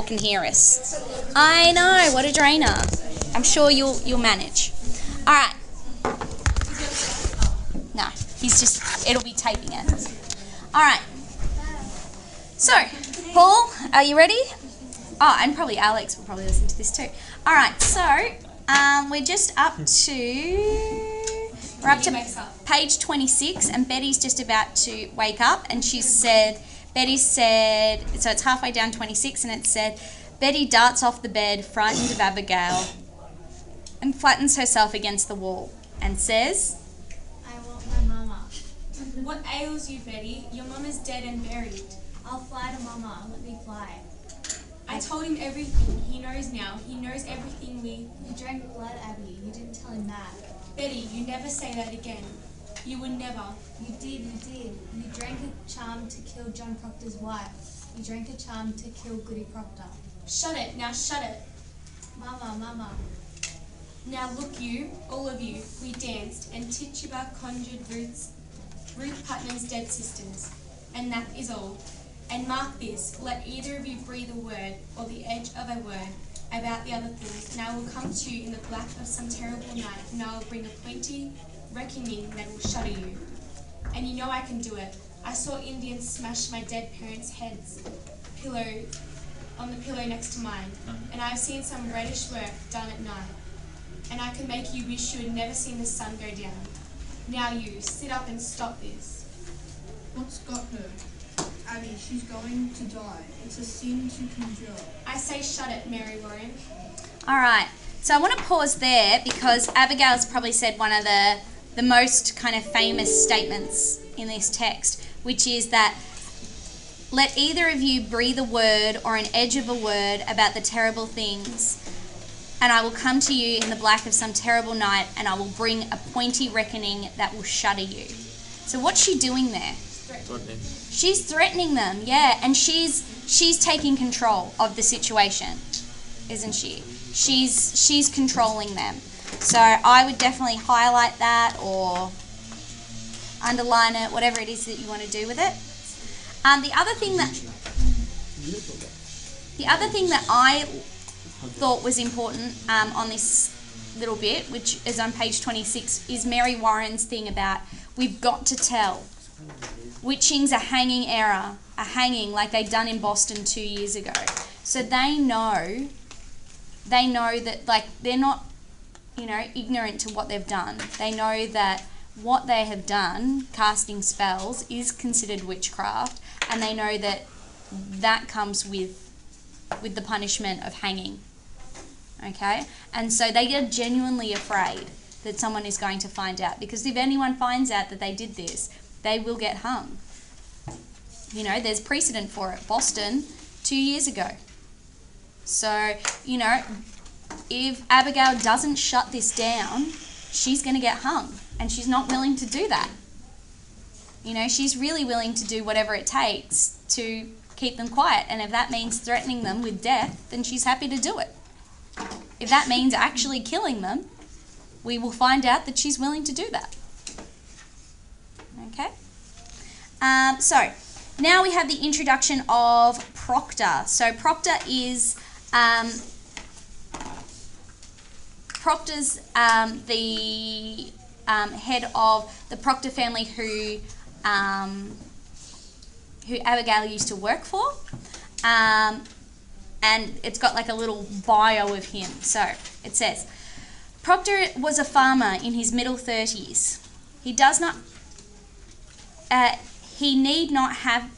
can hear us. I know, what a drainer. I'm sure you'll manage. All right. No, it'll be taping it. All right. So, Paul, are you ready? Oh, and probably Alex will probably listen to this too. All right, so we're up to page 26, and Betty's just about to wake up, and Betty said, so it's halfway down 26, and it said, Betty darts off the bed, frightened of Abigail, and flattens herself against the wall, and says, I want my mama. What ails you, Betty? Your mum is dead and buried. I'll fly to mama. Let me fly. I told him everything. He knows now. He knows everything You drank blood, Abby. You didn't tell him that. Betty, you never say that again. You would never. You did. You drank a charm to kill John Proctor's wife. You drank a charm to kill Goody Proctor. Shut it. Now shut it. Mama. Now look you, all of you, we danced, and Tituba conjured Ruth Putnam's dead sisters. And that is all. And mark this, let either of you breathe a word, or the edge of a word, about the other things, and I will come to you in the black of some terrible night, and I will bring a pointy reckoning that will shudder you. And you know I can do it. I saw Indians smash my dead parents' heads on the pillow next to mine, and I've seen some reddish work done at night. And I can make you wish you had never seen the sun go down. Now you, sit up and stop this. What's got her? Abby, she's going to die. It's a sin to conjure. I say shut it, Mary Warren. all right. So I want to pause there because Abigail's probably said one of the most kind of famous statements in this text, which is that let either of you breathe a word or an edge of a word about the terrible things, and I will come to you in the black of some terrible night, and I will bring a pointy reckoning that will shudder you. So what's she doing there? Threatening. She's threatening them, yeah, and she's taking control of the situation, isn't she? She's controlling them. So I would definitely highlight that or underline it, whatever it is that you want to do with it. The other thing that I thought was important on this little bit, which is on page 26, is Mary Warren's thing about we've got to tell. Witching's a hanging error, a hanging like they done in Boston 2 years ago. So they know that, like, they're not, ignorant to what they've done. They know that what they have done, casting spells, is considered witchcraft, and they know that comes with the punishment of hanging. Okay? And so they are genuinely afraid that someone is going to find out, because if anyone finds out that they did this, they will get hung. There's precedent for it. Boston, 2 years ago. So, if Abigail doesn't shut this down, she's going to get hung, and she's not willing to do that. She's really willing to do whatever it takes to keep them quiet, and if that means threatening them with death, then she's happy to do it. If that means actually killing them, we will find out that she's willing to do that. Okay? So, now we have the introduction of Proctor. So Proctor is... Proctor's the head of the Proctor family who Abigail used to work for. And it's got like a little bio of him. So it says, Proctor was a farmer in his middle 30s. He need not have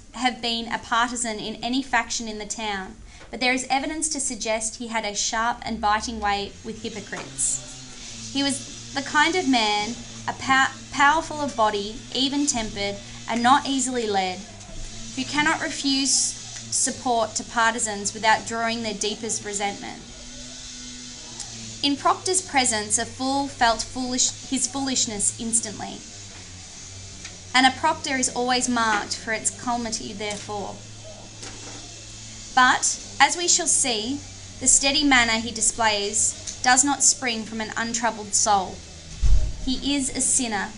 been a partisan in any faction in the town, but there is evidence to suggest he had a sharp and biting way with hypocrites. He was the kind of man, powerful of body, even-tempered, and not easily led, who cannot refuse support to partisans without drawing their deepest resentment. In Proctor's presence, a fool felt his foolishness instantly, and a Proctor is always marked for its calumny therefore. But, as we shall see, the steady manner he displays does not spring from an untroubled soul. He is a sinner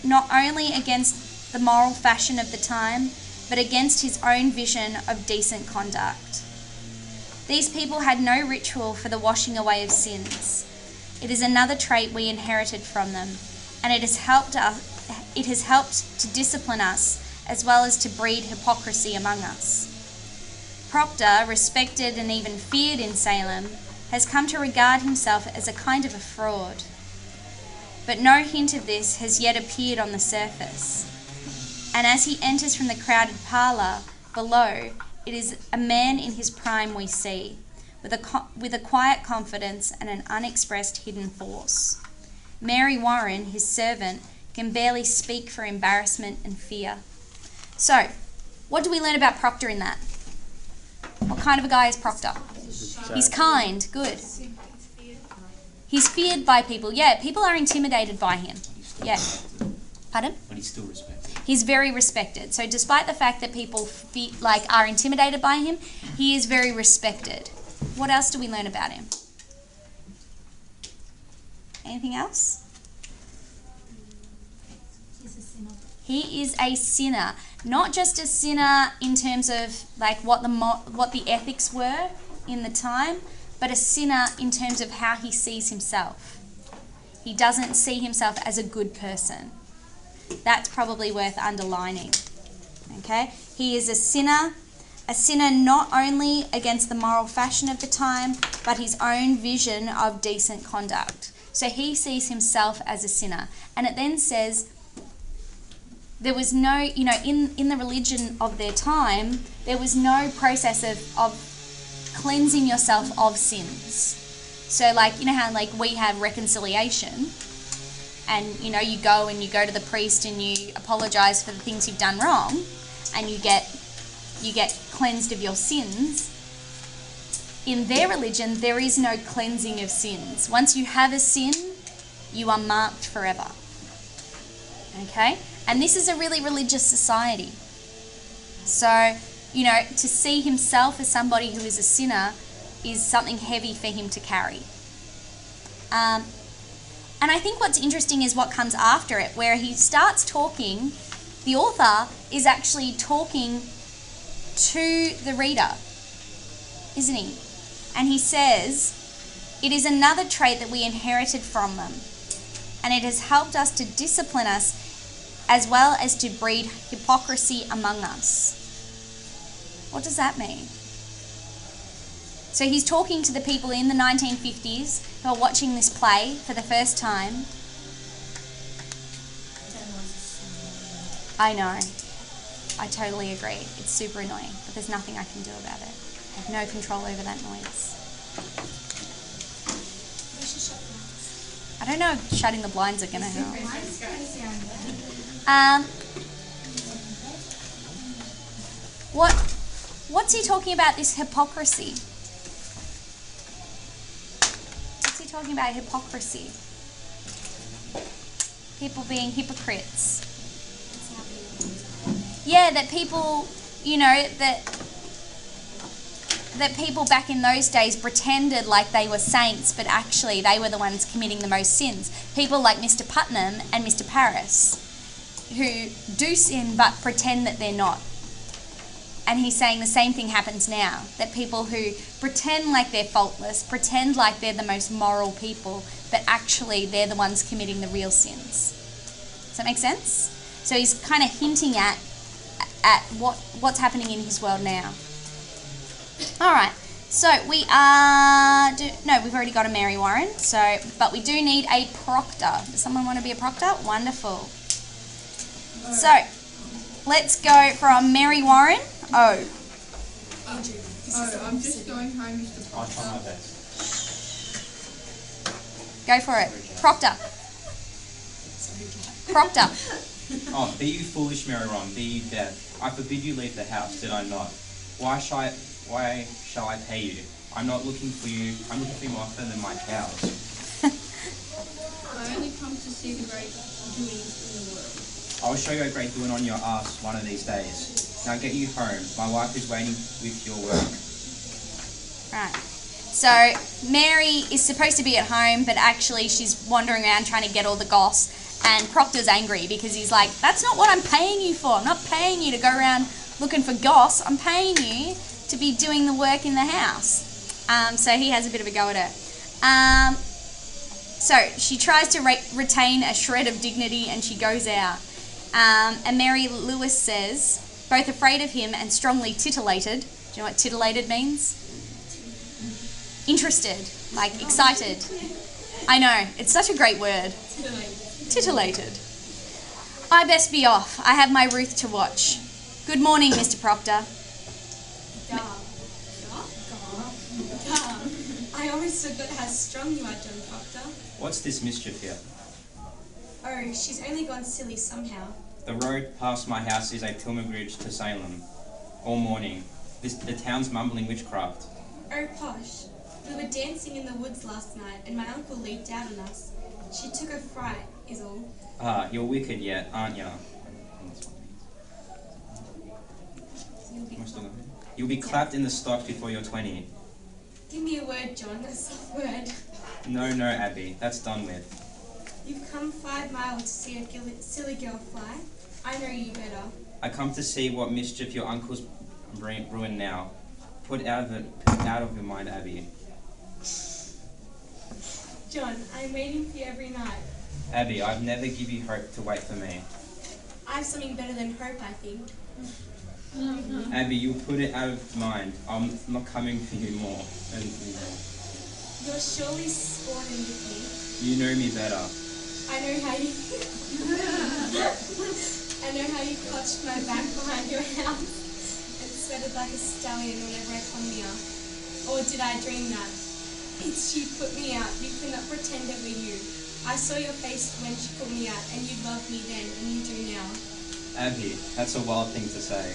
not only against the moral fashion of the time, but against his own vision of decent conduct. These people had no ritual for the washing away of sins. It is another trait we inherited from them, and it has helped to discipline us as well as to breed hypocrisy among us. Proctor, respected and even feared in Salem, has come to regard himself as a kind of a fraud. But no hint of this has yet appeared on the surface. And as he enters from the crowded parlour below, it is a man in his prime we see, with a quiet confidence and an unexpressed hidden force. Mary Warren, his servant, can barely speak for embarrassment and fear. So, what do we learn about Proctor in that? What kind of a guy is Proctor? He's kind, good. He's feared by people. Yeah, people are intimidated by him. Yeah. Pardon? But he's still respected. He's very respected. So despite the fact that people are intimidated by him, he is very respected. What else do we learn about him? Anything else? He's a sinner. He is a sinner. Not just a sinner in terms of like what the ethics were in the time, but a sinner in terms of how he sees himself. He doesn't see himself as a good person. That's probably worth underlining. Okay? He is a sinner not only against the moral fashion of the time, but his own vision of decent conduct. So he sees himself as a sinner. And it then says, there was no, in the religion of their time, there was no process of cleansing yourself of sins. So how we have reconciliation, and you go to the priest and you apologize for the things you've done wrong, and you get cleansed of your sins. In their religion, there is no cleansing of sins. Once you have a sin, you are marked forever. Okay? And this is a really religious society. So, to see himself as somebody who is a sinner is something heavy for him to carry. And I think what's interesting is what comes after it, where he starts talking. The author is actually talking to the reader, isn't he? And he says, it is another trait that we inherited from them, and it has helped us to discipline us as well as to breed hypocrisy among us. What does that mean? So he's talking to the people in the 1950s who are watching this play for the first time. I know. I totally agree. It's super annoying, but there's nothing I can do about it. I have no control over that noise. We should shut the lights. I don't know if shutting the blinds are going to help. What's he talking about, this hypocrisy? What's he talking about, hypocrisy? People being hypocrites. Yeah, that people, that people back in those days pretended like they were saints, but actually they were the ones committing the most sins. People like Mr. Putnam and Mr. Paris, who do sin but pretend that they're not. And he's saying the same thing happens now, that people who pretend like they're faultless, pretend like they're the most moral people, but actually they're the ones committing the real sins. Does that make sense? So he's kind of hinting at what's happening in his world now. All right, so we've already got a Mary Warren, but we do need a proctor. Does someone want to be a proctor? Wonderful. So let's go from Mary Warren. I'm just going home, Mr. I'll try my Proctor. best. Go for it. Proctor. Proctor. Oh, be you foolish, Mary Warren, be you deaf. I forbid you leave the house, did I not? Why shall I pay you? I'm not looking for you. I'm looking for you more often than my cows. I only come to see the great doings in the world. I'll show you a great doing on your ass one of these days. Now get you home. My wife is waiting with your work. Right. So Mary is supposed to be at home, but actually she's wandering around trying to get all the goss. And Proctor's angry because he's like, that's not what I'm paying you for. I'm not paying you to go around looking for goss. I'm paying you to be doing the work in the house. So he has a bit of a go at her. So she tries to retain a shred of dignity and she goes out. And Mary Lewis says, both afraid of him and strongly titillated. Do you know what titillated means? Interested, like excited. I know, it's such a great word. Titillated. I best be off. I have my Ruth to watch. Good morning, Mr. Proctor. I always forgot how strong you are, John Proctor. What's this mischief here? Oh, she's only gone silly somehow. The road past my house is a pilgrimage to Salem. All morning. The town's mumbling witchcraft. Oh, Posh. We were dancing in the woods last night and my uncle leaped out on us. She took a fright, is all. Ah, you're wicked yet, aren't you? You'll be clapped in the stocks before you're 20. Give me a word, John, a soft word. No, Abby, that's done with. You've come 5 miles to see a silly girl fly. I know you better. I come to see what mischief your uncle's ruined now. Put out of your mind, Abby. John, I'm waiting for you every night. Abby, I've never give you hope to wait for me. I've something better than hope, I think. Abby, you'll put it out of mind. I'm not coming for you more. You're surely sporting with me. You know me better. I know how you clutched my back behind your house and sweated like a stallion whenever I come near. Or did I dream that? It's she put me out. You could not pretend it were you. I saw your face when she put me out, and you loved me then, and you do now. Abby, that's a wild thing to say.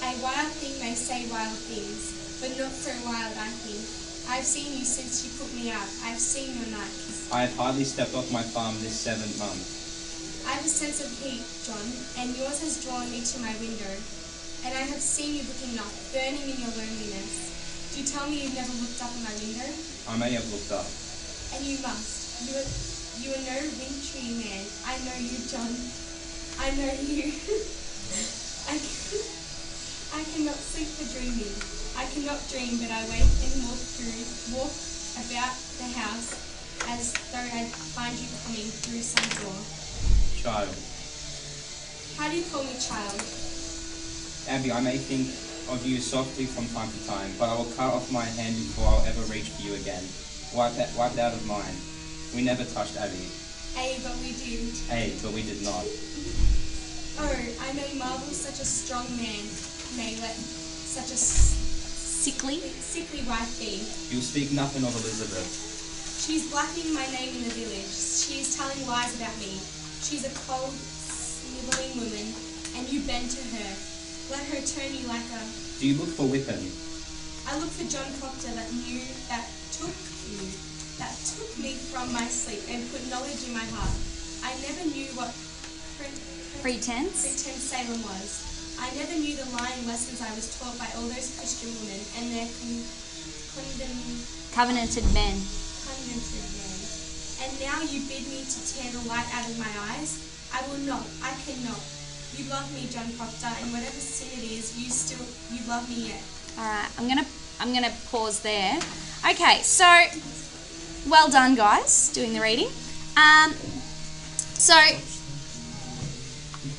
A wild thing may say wild things, but not so wild, I think. I've seen you since you put me out. I've seen your nights. I have hardly stepped off my farm this 7th month. I have a sense of heat, John, and yours has drawn me to my window. And I have seen you looking up, burning in your loneliness. Do you tell me you've never looked up at my window? I may have looked up. And you must. You are no wintry man. I know you, John. I know you. I cannot sleep for dreaming. I cannot dream, but I wake and walk about the house as though I'd find you coming through some door. Child. How do you call me child? Abby, I may think of you softly from time to time, but I will cut off my hand before I'll ever reach for you again. Wiped out of mine. We never touched Abby. But we did. But we did not. Oh, I may marvel such a strong man may let such a Sickly. sickly wife be. You'll speak nothing of Elizabeth. She's blackening my name in the village. She is telling lies about me. She's a cold, snivelling woman, and you bend to her. Let her turn you like a... Do you look for whipping? I look for John Proctor that took me from my sleep and put knowledge in my heart. I never knew what Pretense. Salem was. I never knew the lying lessons I was taught by all those Christian women and their Covenanted men. covenanted men. And now you bid me to tear the light out of my eyes? I will not. I cannot. You love me, John Proctor, and whatever sin it is, you love me yet. All right, I'm gonna pause there. Okay, so well done, guys, doing the reading. So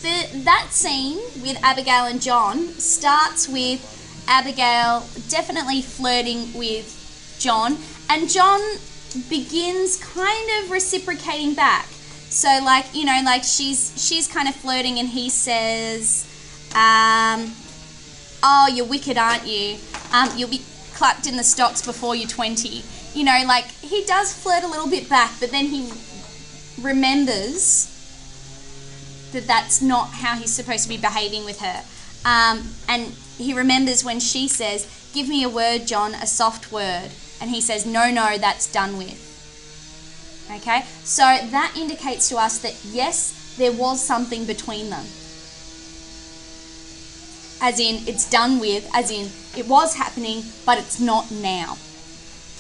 that scene with Abigail and John starts with Abigail definitely flirting with John, and John begins kind of reciprocating back. So like she's kind of flirting, and he says, "Oh, you're wicked, aren't you? You'll be clapped in the stocks before you're 20." Like he does flirt a little bit back, but then he remembers that that's not how he's supposed to be behaving with her. And he remembers when she says, "Give me a word, John, a soft word." And he says, no, that's done with. Okay? So that indicates to us that, yes, there was something between them. As in, it's done with, as in, it was happening, but it's not now.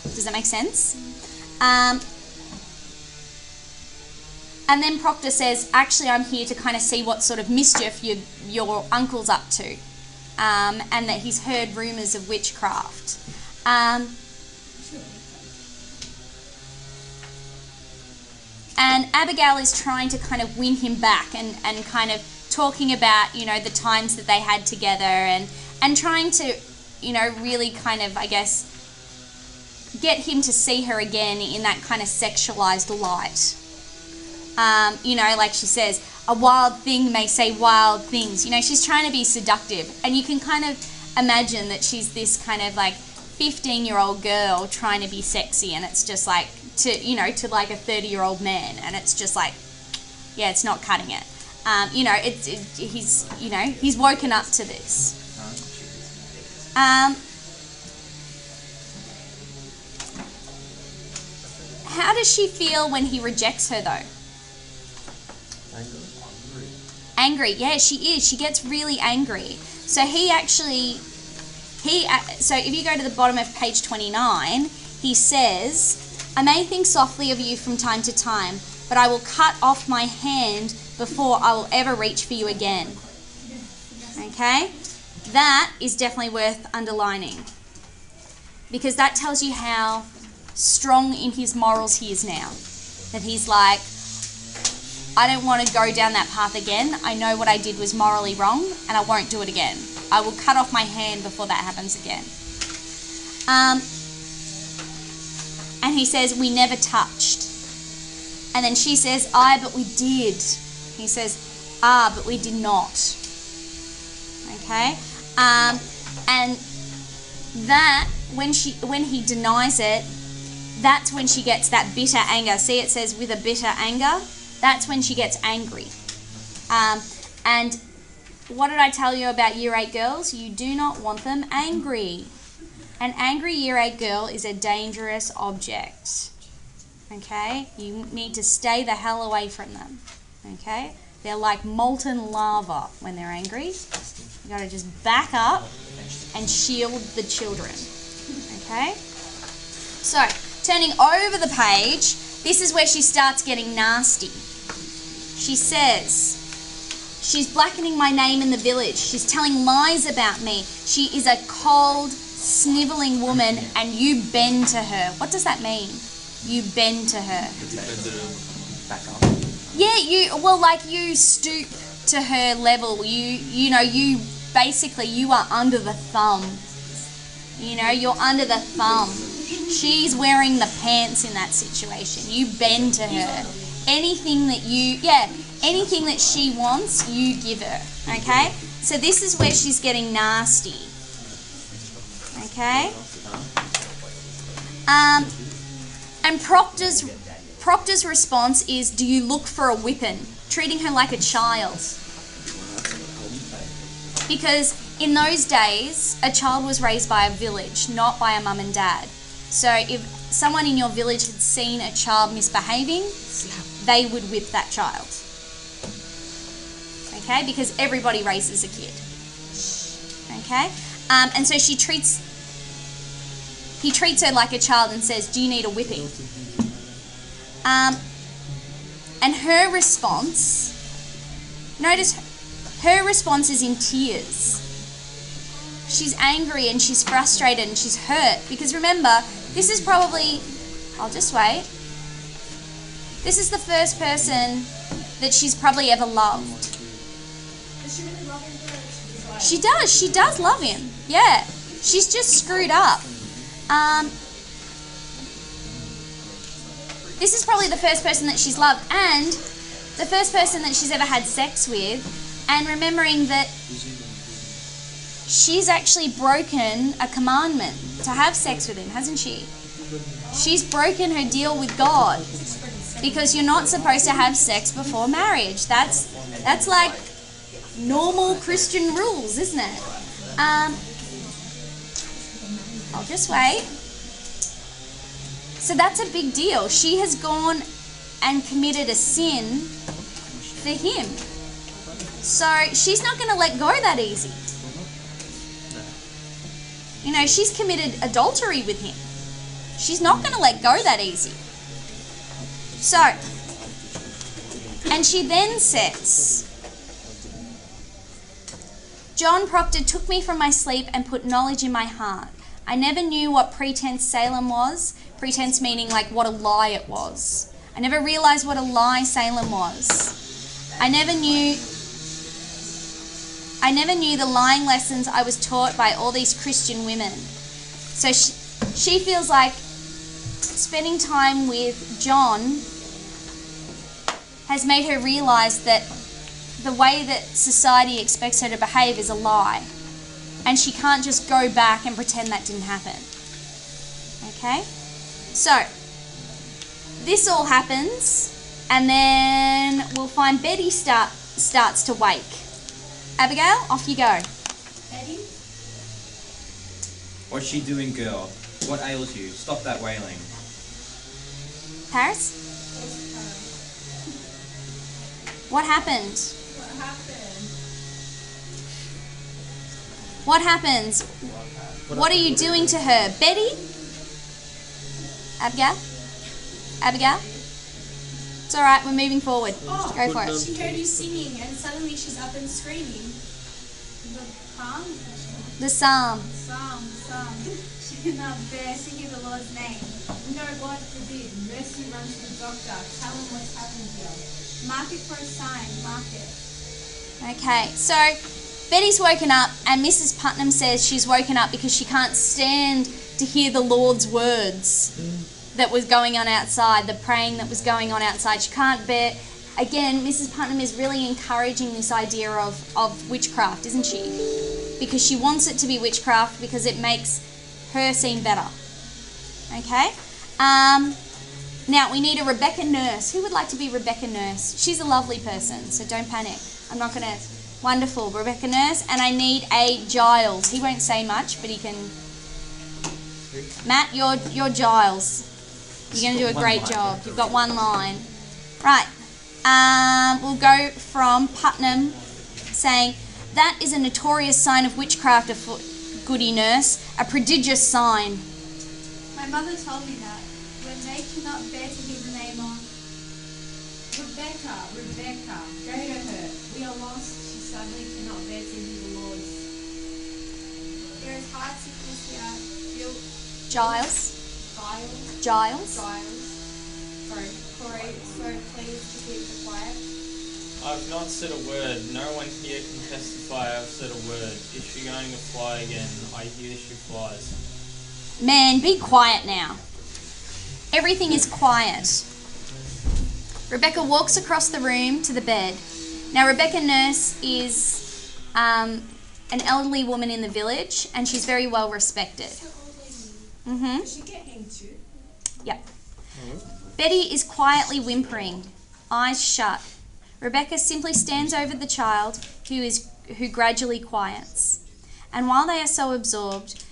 Does that make sense? And then Proctor says, actually, I'm here to kind of see what sort of mischief your uncle's up to, and that he's heard rumours of witchcraft. And Abigail is trying to kind of win him back and kind of talking about, you know, the times that they had together and trying to, you know, really kind of, I guess, get him to see her again in that kind of sexualized light. You know, like she says, a wild thing may say wild things. You know, she's trying to be seductive. And you can kind of imagine that she's this kind of like 15-year-old girl trying to be sexy, and it's just like, to like a 30-year-old man, and it's just like, yeah, it's not cutting it. You know, he's woken up to this. How does she feel when he rejects her, though? Angry. Yeah, she is. She gets really angry. So so if you go to the bottom of page 29, he says, I may think softly of you from time to time, but I will cut off my hand before I will ever reach for you again. Okay? That is definitely worth underlining, because that tells you how strong in his morals he is now. That he's like, I don't want to go down that path again. I know what I did was morally wrong, and I won't do it again. I will cut off my hand before that happens again. And he says, we never touched. And then she says, aye, but we did. He says, but we did not. Okay? And that, when he denies it, that's when she gets that bitter anger. See, it says with a bitter anger. That's when she gets angry. And what did I tell you about Year 8 girls? You do not want them angry. An angry Year 8 girl is a dangerous object. Okay? You need to stay the hell away from them. Okay? They're like molten lava when they're angry. You got to just back up and shield the children. Okay? So, turning over the page, this is where she starts getting nasty. She says, she's blackening my name in the village. She's telling lies about me. She is a cold, snivelling woman, and you bend to her. What does that mean? You bend to her. Back up. Yeah, you stoop to her level. You are under the thumb. You know, you're under the thumb. She's wearing the pants in that situation. You bend to her. Anything that she wants, you give her. Okay? So this is where she's getting nasty. Okay? And Proctor's response is, do you look for a whipping? Treating her like a child. Because in those days, a child was raised by a village, not by a mum and dad. So if someone in your village had seen a child misbehaving, they would whip that child. Okay? Because everybody raises a kid. Okay? And so he treats her like a child and says, do you need a whipping? And her response, notice her response is in tears. She's angry and she's frustrated and she's hurt. Because remember, this is probably, I'll just wait. This is the first person that she's probably ever loved. Does she really love him? She does love him. Yeah. She's just screwed up. This is probably the first person that she's loved and the first person that she's ever had sex with, and remembering that she's actually broken a commandment to have sex with him, hasn't she? She's broken her deal with God because you're not supposed to have sex before marriage. That's like normal Christian rules, isn't it? I'll just wait. So that's a big deal. She has gone and committed a sin for him. So she's not going to let go that easy. You know, she's committed adultery with him. She's not going to let go that easy. So, and she then says, John Proctor took me from my sleep and put knowledge in my heart. I never knew what pretense Salem was. Pretense meaning like what a lie it was. I never realised what a lie Salem was. I never knew the lying lessons I was taught by all these Christian women. So she feels like spending time with John has made her realise that the way that society expects her to behave is a lie. And she can't just go back and pretend that didn't happen. Okay? So, this all happens, and then we'll find Betty starts to wake. Abigail, off you go. Betty? What's she doing, girl? What ails you? Stop that wailing. Paris? What happened? What happens? What are you doing to her? Betty? Abigail? Abigail? It's alright, we're moving forward. Go for it. She heard you singing and suddenly she's up and screaming. The psalm. Psalm. She cannot bear to hear the Lord's name. No, God forbid. Mercy runs to the doctor. Tell him what's happened here. Mark it for a sign. Mark it. Okay, so Betty's woken up, and Mrs. Putnam says she's woken up because she can't stand to hear the Lord's words that was going on outside, the praying that was going on outside. She can't bear. Again, Mrs. Putnam is really encouraging this idea of witchcraft, isn't she? Because she wants it to be witchcraft because it makes her seem better. Okay? Now, we need a Rebecca Nurse. Who would like to be Rebecca Nurse? She's a lovely person, so don't panic. I'm not going to... Wonderful, Rebecca Nurse. And I need a Giles. He won't say much, but he can... Matt, you're Giles. You're going to do a great job. You've got one line. Right. We'll go from Putnam saying, that is a notorious sign of witchcraft, Goody Nurse. A prodigious sign. My mother told me that when they cannot bear to hear the name of Rebecca, go to her. We are lost. She suddenly cannot bear to hear the Lord's. there is heart sickness here. Giles. Sorry, Corey, so please to keep it quiet. I've not said a word. No one here can testify I've said a word. Is she going to fly again? I hear she flies. Man, be quiet now. Everything is quiet. Rebecca walks across the room to the bed. Now, Rebecca Nurse is an elderly woman in the village, and she's very well respected. Does she get into? Yep. Betty is quietly whimpering, eyes shut. Rebecca simply stands over the child, who gradually quiets. And while they are so absorbed,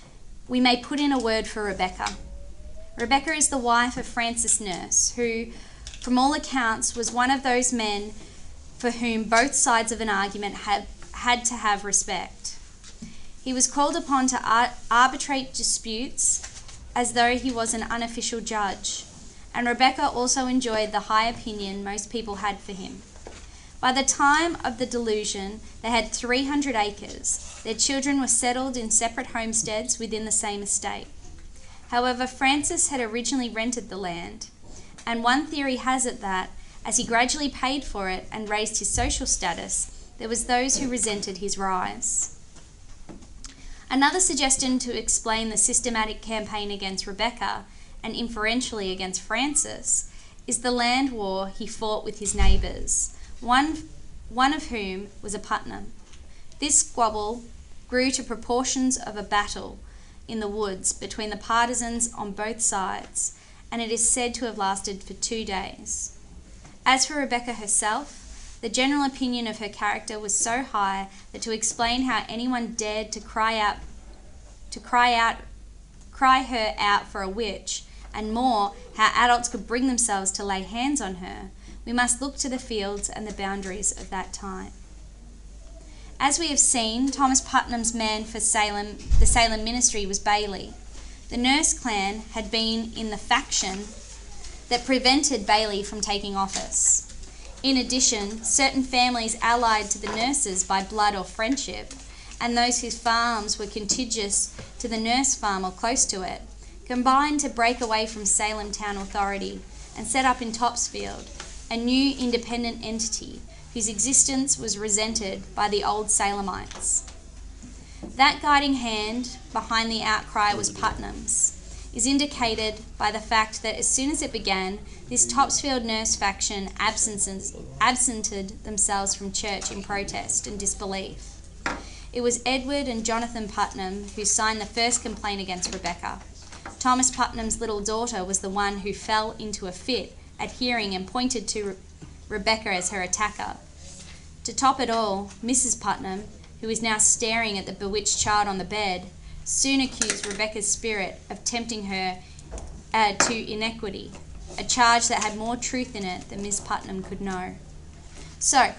we may put in a word for Rebecca. Rebecca is the wife of Francis Nurse, who, from all accounts, was one of those men for whom both sides of an argument had to have respect. He was called upon to arbitrate disputes as though he was an unofficial judge, and Rebecca also enjoyed the high opinion most people had for him. By the time of the delusion, they had 300 acres. Their children were settled in separate homesteads within the same estate. However, Francis had originally rented the land, and one theory has it that, as he gradually paid for it and raised his social status, there was those who resented his rise. Another suggestion to explain the systematic campaign against Rebecca, and inferentially against Francis, is the land war he fought with his neighbours, one of whom was a Putnam. This squabble grew to proportions of a battle in the woods between the partisans on both sides, and it is said to have lasted for 2 days. As for Rebecca herself, the general opinion of her character was so high that to explain how anyone dared to cry her out for a witch, and more, how adults could bring themselves to lay hands on her, we must look to the fields and the boundaries of that time. As we have seen, Thomas Putnam's man for the Salem ministry was Bailey. The Nurse clan had been in the faction that prevented Bailey from taking office. In addition, certain families allied to the Nurses by blood or friendship and those whose farms were contiguous to the nurse farm or close to it, combined to break away from Salem town authority and set up in Topsfield a new independent entity whose existence was resented by the old Salemites. That guiding hand behind the outcry was Putnam's, is indicated by the fact that as soon as it began, this Topsfield nurse faction absented themselves from church in protest and disbelief. It was Edward and Jonathan Putnam who signed the first complaint against Rebecca. Thomas Putnam's little daughter was the one who fell into a fit at hearing and pointed to Rebecca as her attacker. To top it all, Mrs. Putnam, who was now staring at the bewitched child on the bed, soon accused Rebecca's spirit of tempting her to iniquity, a charge that had more truth in it than Miss Putnam could know. So,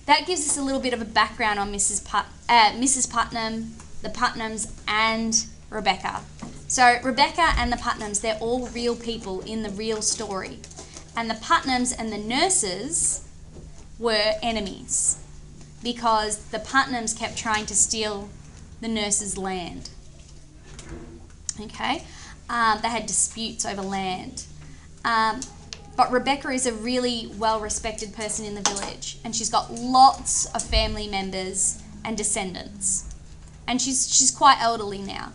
that gives us a little bit of a background on Mrs. Putnam, the Putnams, and Rebecca. So, Rebecca and the Putnams, they're all real people in the real story. And the Putnams and the nurses were enemies because the Putnams kept trying to steal the nurses' land. Okay? They had disputes over land. But Rebecca is a really well-respected person in the village, and she's got lots of family members and descendants. And she's quite elderly now.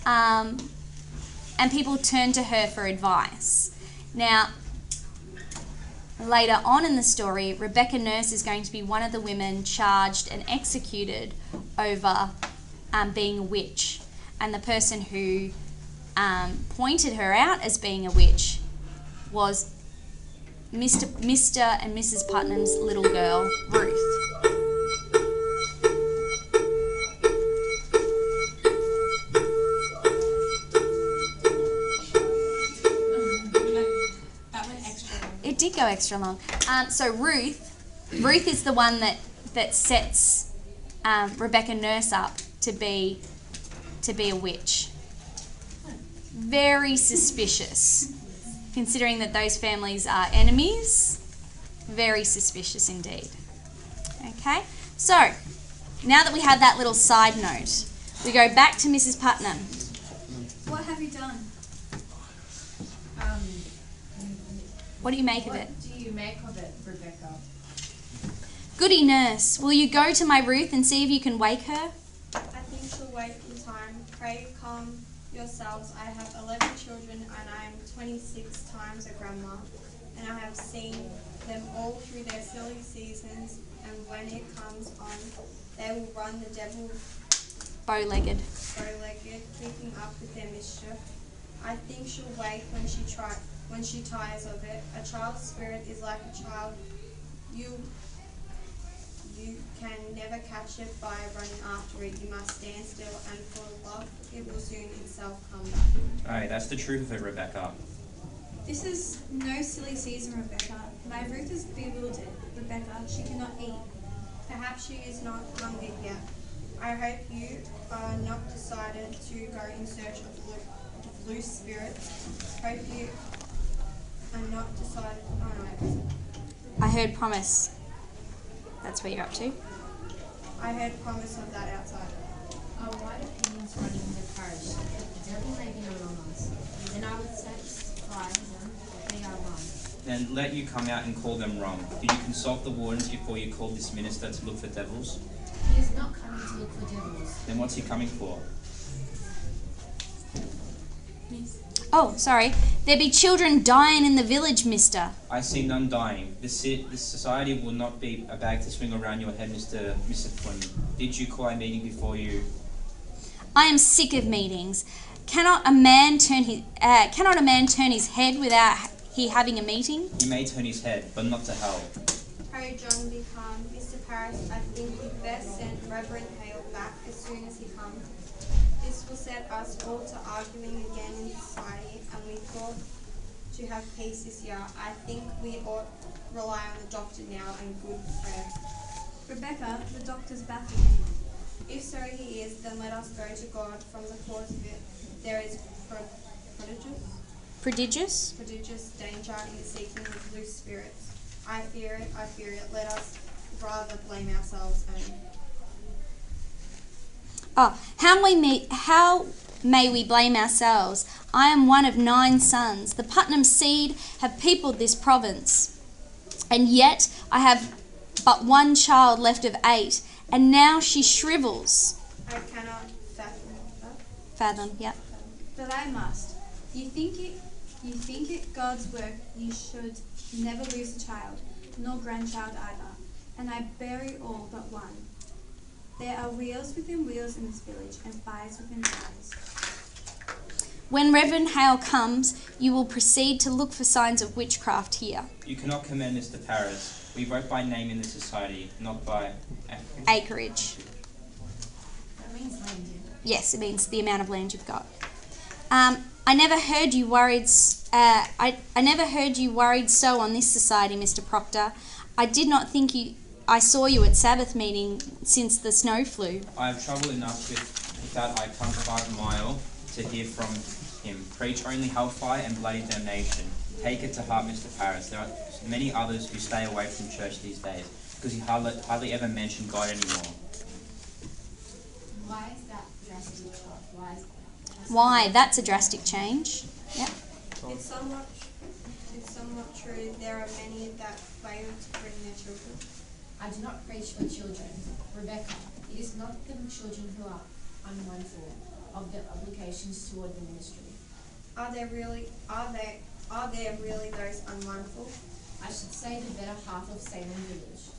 And people turn to her for advice. Now, later on in the story, Rebecca Nurse is going to be one of the women charged and executed over being a witch. And the person who pointed her out as being a witch was Mr. and Mrs. Putnam's little girl, Ruth. That went extra long. It did go extra long. So Ruth is the one that sets Rebecca Nurse up to be a witch. Very suspicious, considering that those families are enemies. Very suspicious indeed. Okay, so now that we have that little side note, we go back to Mrs. Putnam. What have you done? What do you make of it? What do you make of it, Rebecca? Goody Nurse, will you go to my Ruth and see if you can wake her? I think she'll wake in time. Pray calm yourselves. I have 11 children and I am 26 times a grandma, and I have seen them all through their silly seasons, and when it comes on, they will run the devil Bow-legged. keeping up with their mischief. I think she'll wake when she tires of it. A child's spirit is like a child. You can never catch it by running after it. You must stand still, and for love, it will soon itself come back. Alright, that's the truth of it, Rebecca. This is no silly season, Rebecca. My Ruth is bewildered. Rebecca, she cannot eat. Perhaps she is not hungry yet. I hope you are not decided to go in search of loose spirits. Hope you are not decided. Oh no. I heard promise. That's where you're up to. I heard promise of that outside. Our wide opinions running in the parish that the devil may be among us. Then I would satisfy them that they are wrong. Then let you come out and call them wrong. Did you consult the wardens before you called this minister to look for devils? He is not coming to look for devils. Then what's he coming for? Oh, sorry. There be children dying in the village, mister. I see none dying. This society will not be a bag to swing around your head, Mr. Flynn. Did you call a meeting before you? I am sick of meetings. Cannot a man turn his head without he having a meeting? He may turn his head, but not to hell. Pray, John, be calm. Mr. Paris, I think you'd best send Reverend Hale back as soon as he comes. This will set us all to arguing again in society, and we thought to have peace this year. I think we ought rely on the doctor now and good prayer. Rebecca, the doctor's baffled. If so he is, then let us go to God from the cause of it. There is prodigious danger in the seeking of loose spirits. I fear it. Let us rather blame ourselves and How may we blame ourselves? I am one of 9 sons. The Putnam seed have peopled this province. And yet I have but one child left of 8, and now she shrivels. I cannot Fathom, yeah. But I must. You think it God's work, you should never lose a child, nor grandchild either. And I bury all but one. There are wheels within wheels in this village, and fires within fires. When Reverend Hale comes, you will proceed to look for signs of witchcraft here. You cannot commend Mr. Paris. We vote by name in the society, not by Acreage. That means land. Yes, it means the amount of land you've got. I never heard you worried. I never heard you worried so on this society, Mr. Proctor. I did not think I saw you at Sabbath meeting since the snow flew. I have trouble enough with that. I come 5 miles to hear from him. Preach only hellfire and bloody damnation. Take it to heart, Mr. Paris. There are many others who stay away from church these days because he hardly ever mentioned God anymore. Why is that drastic? Why is that? Why? That's a drastic change. Yep. It's somewhat true. There are many that fail to bring their children. I do not preach for children. Rebecca, it is not the children who are unmindful of their obligations toward the ministry. Are there really those unmindful? I should say the better half of Salem Village.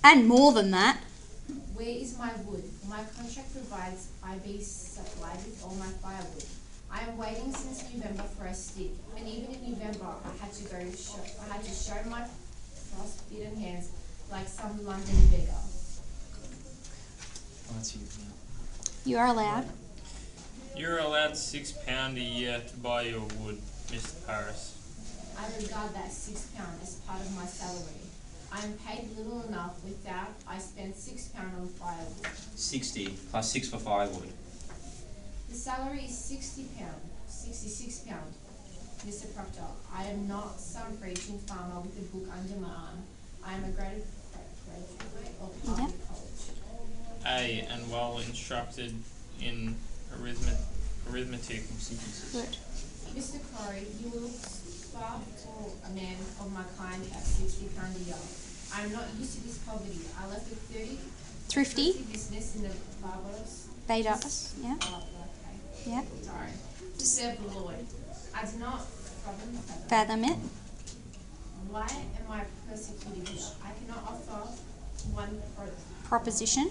And more than that. Where is my wood? My contract provides I be supplied with all my firewood. I am waiting since November for a stick, and even in November I had to show my frostbitten hands like some London beggar. You are allowed. You're allowed £6 a year to buy your wood, Mr. Paris. I regard that £6 as part of my salary. I am paid little enough without I spend £6 on firewood. 60 plus 6 for firewood. The salary is £66. Mr. Proctor, I am not some preaching farmer with a book under my arm. I am a graduate of Harvard College. And well instructed in arithmetic. Good. Mr. Corey, you will far for a man of my kind at £60 a year. I am not used to this poverty. I left a Thrifty. business in the Barbados. Bedos. Yeah. Oh, okay. Yeah. Sorry. To serve the Lord. I do not Fathom it. Why am I persecuted here? I cannot offer one Proposition.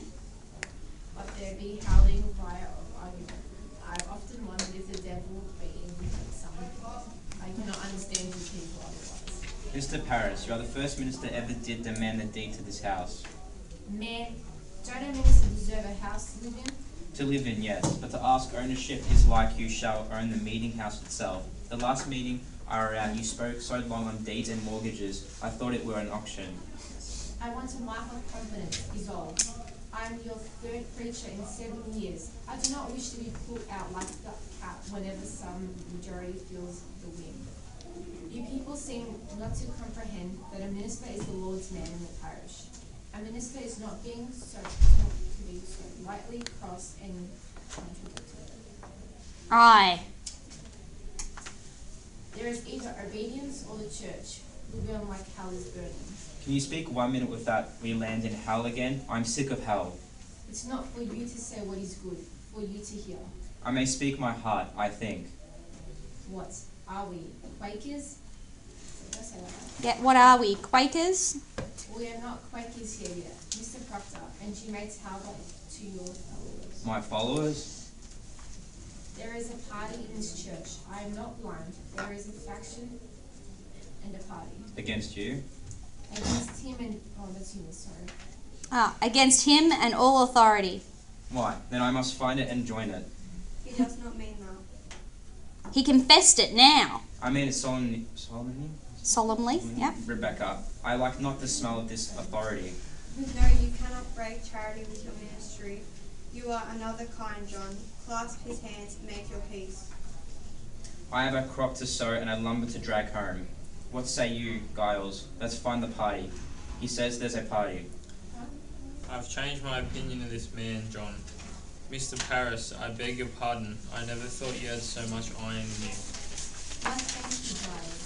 but there be howling fire of argument. I've often wondered if the devil be in some. I cannot understand you people otherwise. Mr. Paris, you are the first minister ever did demand the deed to this house. Man, don't a minister deserve a house to live in? To live in, yes, but to ask ownership is like you shall own the meeting house itself. The last meeting I were at, you spoke so long on deeds and mortgages, I thought it were an auction. I want a mark of confidence, is all. I am your 3rd preacher in 7 years. I do not wish to be put out like the cat whenever some majority feels the wind. You people seem not to comprehend that a minister is the Lord's man in the parish. A minister is not being so to be so lightly crossed and contradicted. Aye. There is either obedience or the church. Will be on like hell is burning. Can you speak 1 minute without we land in hell again? I'm sick of hell. It's not for you to say what is good, for you to hear. I may speak my heart, I think. What are we? Quakers? Did I say that? Yeah. What are we? Quakers? We are not Quakers here yet, Mr. Proctor, and you may tell that to your followers. My followers? There is a party in this church. I am not blind. There is a faction and a party. Against you? Against him and... Oh, that's you, sorry. Against him and all authority. Why? Then I must find it and join it. He does not mean that. He confessed it now. I mean it solemnly? Solemnly. Yeah. Rebecca, I like not the smell of this authority. No, you cannot break charity with your ministry. You are another kind, John. Clasp his hands, make your peace. I have a crop to sow and a lumber to drag home. What say you, Giles? Let's find the party. He says there's a party. I've changed my opinion of this man, John. Mr. Paris, I beg your pardon. I never thought you had so much iron in you. Nice thank you, Giles.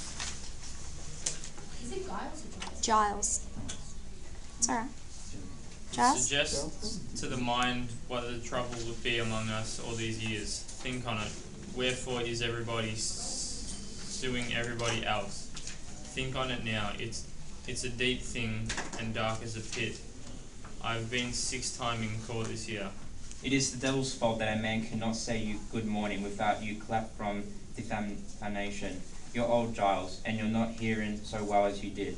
Is it Giles or Giles? Giles. It's alright. Giles? Suggest to the mind what the trouble would be among us all these years. Think on it. Wherefore is everybody suing everybody else? Think on it now. It's a deep thing and dark as a pit. I've been 6 times in court this year. It is the devil's fault that a man cannot say you good morning without you clap from defamation. You're old, Giles, and you're not hearing so well as you did.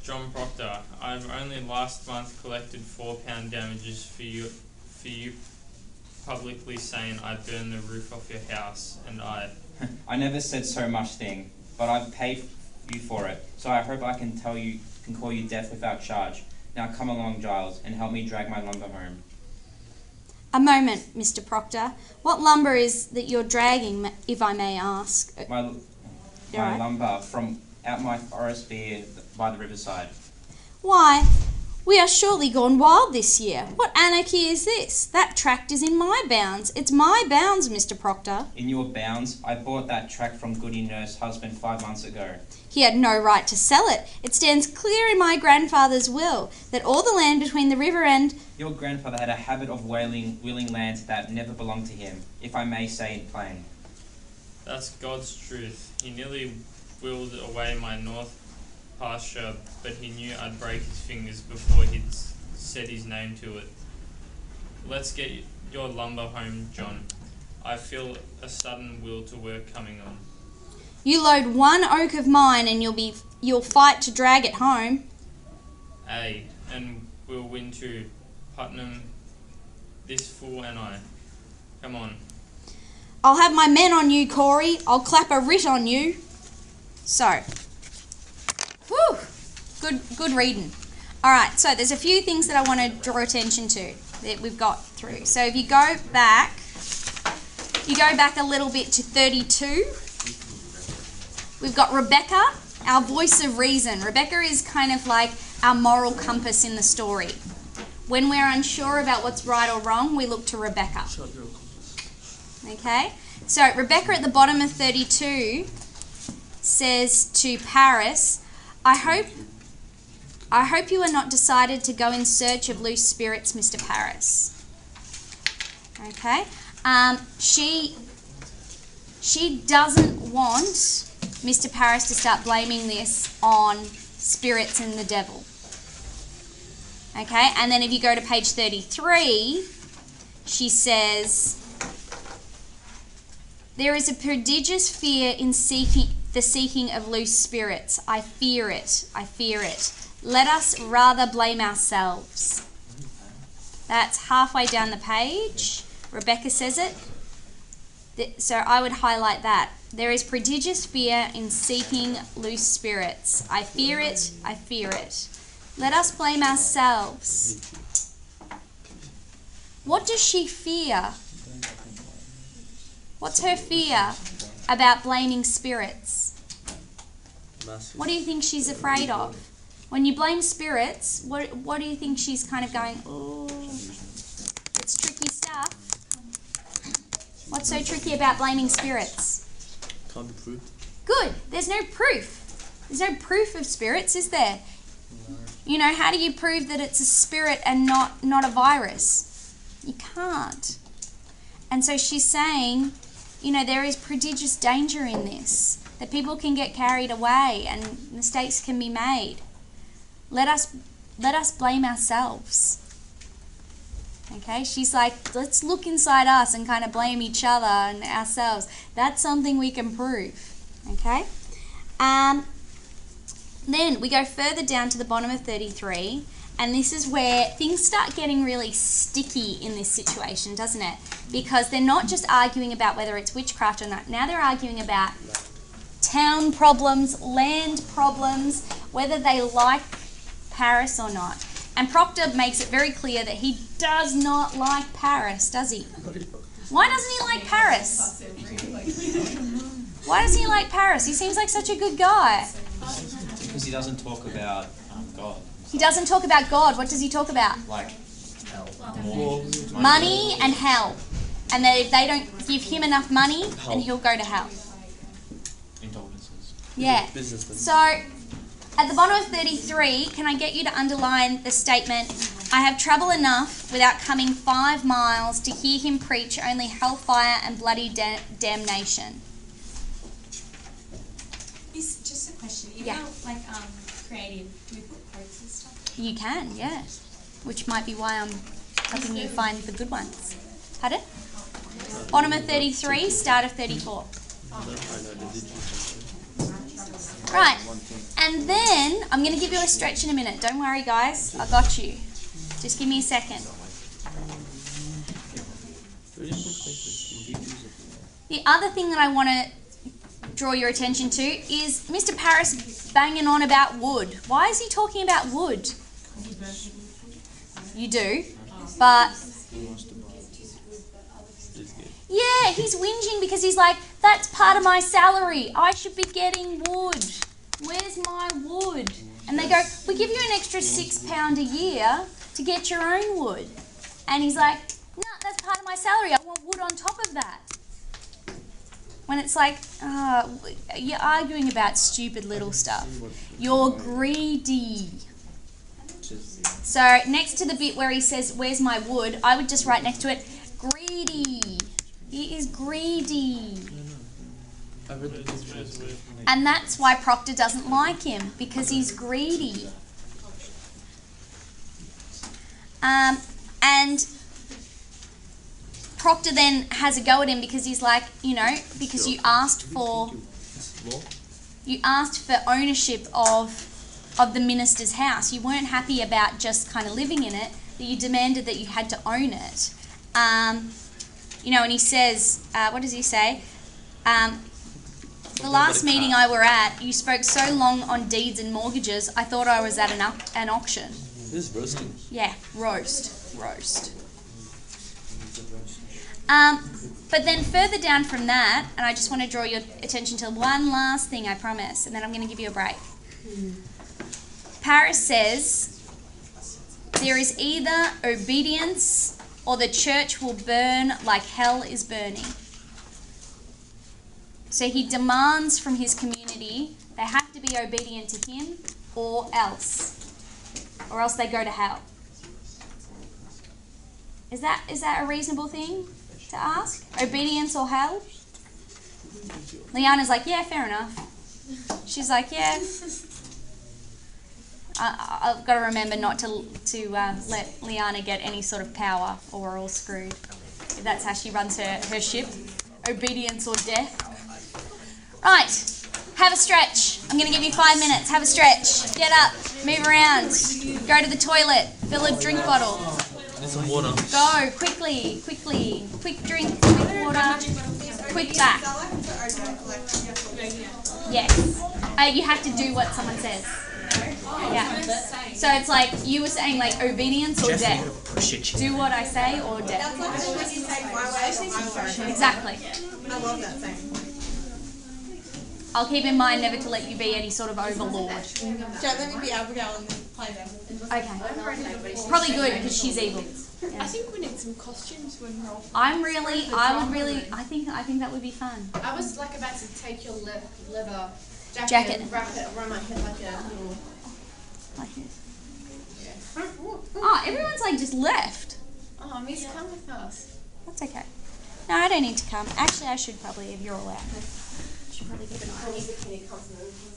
John Proctor, I've only last month collected £4 damages for you publicly saying I burned the roof off your house, and I I never said so much thing, but I've paid you for it, so I hope I can call you deaf without charge. Now come along, Giles, and help me drag my lumber home. A moment, Mr. Proctor. What lumber is that you're dragging, if I may ask? My right. lumber from out my forest by the riverside. Why, we are surely gone wild this year. What anarchy is this? That tract is in my bounds. It's my bounds, Mr. Proctor. In your bounds, I bought that tract from Goody Nurse's husband 5 months ago. He had no right to sell it. It stands clear in my grandfather's will that all the land between the river and... Your grandfather had a habit of willing lands that never belonged to him, if I may say it plain. That's God's truth. He nearly willed away my north pasture, but he knew I'd break his fingers before he'd set his name to it. Let's get your lumber home, John. I feel a sudden will to work coming on. You load one oak of mine and you'll fight to drag it home. Aye, and we'll win too. Putnam, this fool and I. Come on. I'll have my men on you, Corey. I'll clap a writ on you. So, whew, good reading. All right, so there's a few things that I want to draw attention to that we've got through. So if you go back a little bit to 32. We've got Rebecca, our voice of reason. Rebecca is kind of like our moral compass in the story. When we're unsure about what's right or wrong, we look to Rebecca. Okay? So Rebecca at the bottom of 32 says to Paris, I hope you are not decided to go in search of loose spirits, Mr. Paris. Okay? She doesn't want Mr. Paris to start blaming this on spirits and the devil. Okay, and then if you go to page 33, she says, there is a prodigious fear in the seeking of loose spirits. I fear it. Let us rather blame ourselves. That's halfway down the page. Rebecca says it. So I would highlight that. There is prodigious fear in seeking loose spirits. I fear it. Let us blame ourselves. What does she fear? What's her fear about blaming spirits? What do you think she's afraid of? When you blame spirits, what do you think she's kind of going, oh, it's tricky stuff. What's so tricky about blaming spirits? Can't be proved. Good. There's no proof. There's no proof of spirits, is there? You know, how do you prove that it's a spirit and not a virus? You can't. And so she's saying, you know, there is prodigious danger in this, that people can get carried away and mistakes can be made. Let us blame ourselves. Okay, she's like, let's look inside us and kind of blame each other and ourselves. That's something we can prove. Okay? Then we go further down to the bottom of 33, and this is where things start getting really sticky in this situation, doesn't it? Because they're not just arguing about whether it's witchcraft or not. Now they're arguing about town problems, land problems, whether they like Paris or not. And Proctor makes it very clear that he does not like Paris, does he? Why doesn't he like Paris? Why doesn't he like Paris? He seems like such a good guy. Because he doesn't talk about God. He doesn't talk about God. What does he talk about? Like Money and hell. And that if they don't give him enough money, then he'll go to hell. indulgences. Yeah. So, at the bottom of 33, can I get you to underline the statement, I have trouble enough without coming 5 miles to hear him preach only hellfire and bloody damnation. This just a question. You Yeah. know, like creative, do we put quotes and stuff? You can, yeah. Which might be why I'm helping you find the good ones. Pardon? Bottom of 33, start of 34. Right, and then I'm going to give you a stretch in a minute. Don't worry, guys. I got you. Just give me a second. The other thing that I want to draw your attention to is Mr. Paris banging on about wood. Why is he talking about wood? You do, but yeah, he's whinging because he's like, that's part of my salary. I should be getting wood. Where's my wood? And they go, we give you an extra £6 a year to get your own wood. And he's like, no, that's part of my salary. I want wood on top of that. When it's like, you're arguing about stupid little stuff. You're greedy. So next to the bit where he says, where's my wood, I would just write next to it, greedy. He is greedy. And that's why Proctor doesn't like him, because he's greedy. And Proctor then has a go at him because he's like, you know, because you asked for ownership of the minister's house. You weren't happy about just kind of living in it, that you demanded that you had to own it. You know, and he says, what does he say? The last meeting I were at, you spoke so long on deeds and mortgages, I thought I was at an auction. This is roasting. Yeah, roast. But then further down from that, and I just want to draw your attention to one last thing, I promise, and then I'm going to give you a break. Paris says, there is either obedience or the church will burn like hell is burning. So he demands from his community they have to be obedient to him or else they go to hell. Is that a reasonable thing to ask? Obedience or hell? Liana's like, yeah, fair enough. She's like, yeah. I've got to remember not to let Liana get any sort of power or we're all screwed. If that's how she runs her ship. Obedience or death. Right, have a stretch. I'm going to give you 5 minutes. Have a stretch. Get up, move around, go to the toilet, fill a drink bottle. Need some water. Go, quickly. Quick drink, quick water, quick back. Yes. You have to do what someone says. Yeah. So it's like, you were saying like obedience or death. Do what I say or death. Exactly. I love that thing. I'll keep in mind never to let you be any sort of overlord. Don't let me be Abigail and then play them. Okay. Probably good because she's evil. I think we need some costumes when we're all. I think that would be fun. I was like about to take your leather Jacket. and wrap it around my head like a little. Like this. Oh, everyone's like just left. Oh, Miss, come with us. That's okay. No, I don't need to come. Actually, I should probably if you're allowed. I should probably keep an eye on you.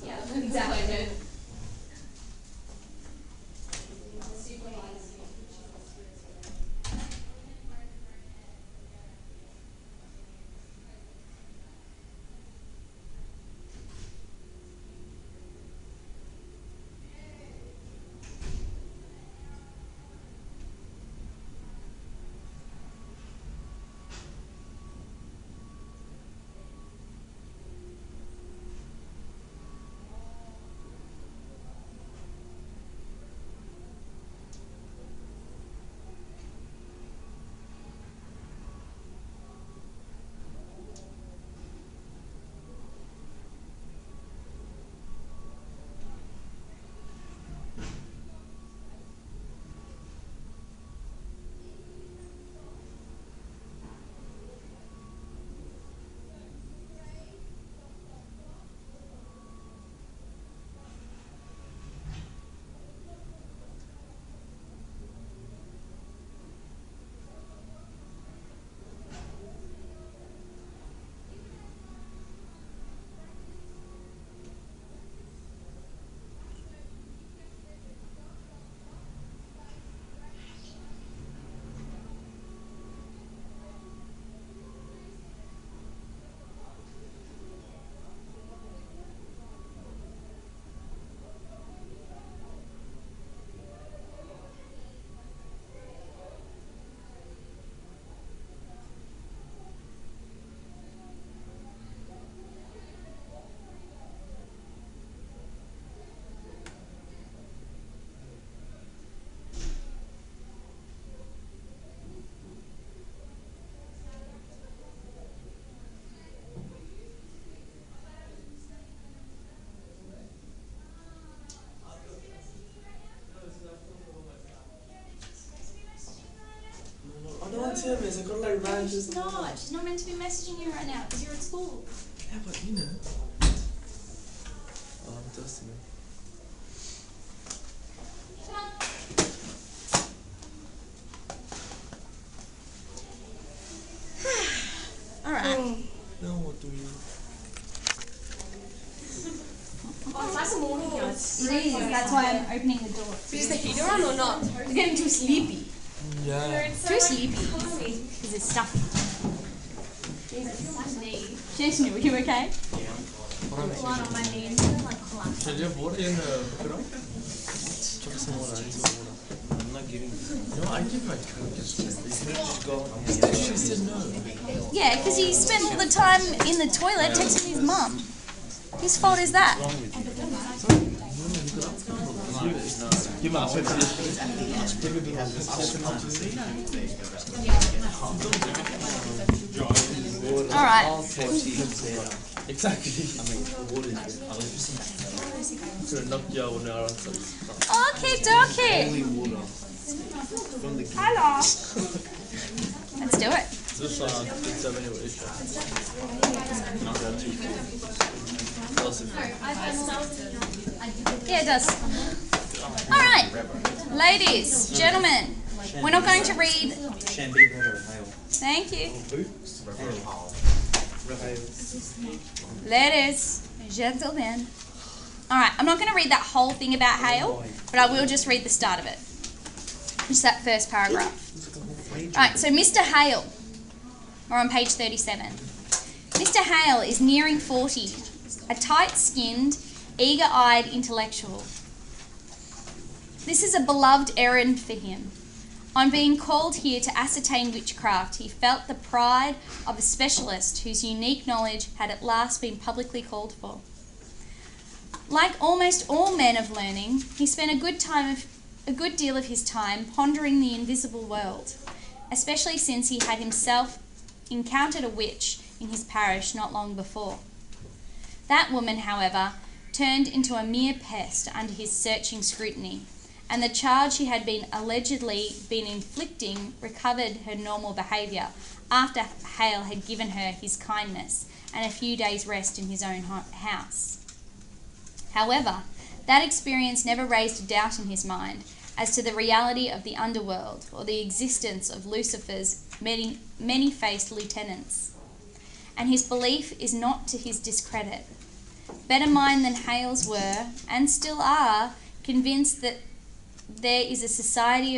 Yeah, exactly. She's not. She's not meant to be messaging you right now because you're at school. Yeah, but you know. Oh, I'm thirsty, man. All right. No, what do you? It is. That's why I'm opening the door. Is the heater on or not? You're getting too sleepy. Yeah. Too sleepy. Because it's stuffy. Jason, are you okay? Should you have water in the bucket? Chuck some water. I need some water. I'm not giving you. No, I give my coke. Just go. She said no. Yeah, because he spent all the time in the toilet texting his mum. Whose fault is that? Give us. All right. Exactly. I mean, water is good. Could have knocked you out when I was Okay, dokie. water. Hello. Let's do it. This it's anyway. Yeah, it does. All right, ladies, gentlemen, we're not going to read. Thank you. Ladies, gentlemen. All right, I'm not going to read that whole thing about hail, but I will just read the start of it. Just that first paragraph. All right, so Mr. Hale. We're on page 37. Mr. Hale is nearing 40, a tight-skinned, eager-eyed intellectual. This is a beloved errand for him. On being called here to ascertain witchcraft, he felt the pride of a specialist whose unique knowledge had at last been publicly called for. Like almost all men of learning, he spent a good deal of his time pondering the invisible world, especially since he had himself encountered a witch in his parish not long before. That woman, however, turned into a mere pest under his searching scrutiny, and the charge she had allegedly been inflicting recovered her normal behaviour after Hale had given her his kindness and a few days' rest in his own house. However, that experience never raised a doubt in his mind as to the reality of the underworld or the existence of Lucifer's many-faced lieutenants, and his belief is not to his discredit. Better minds than Hale's were, and still are, convinced that there is a society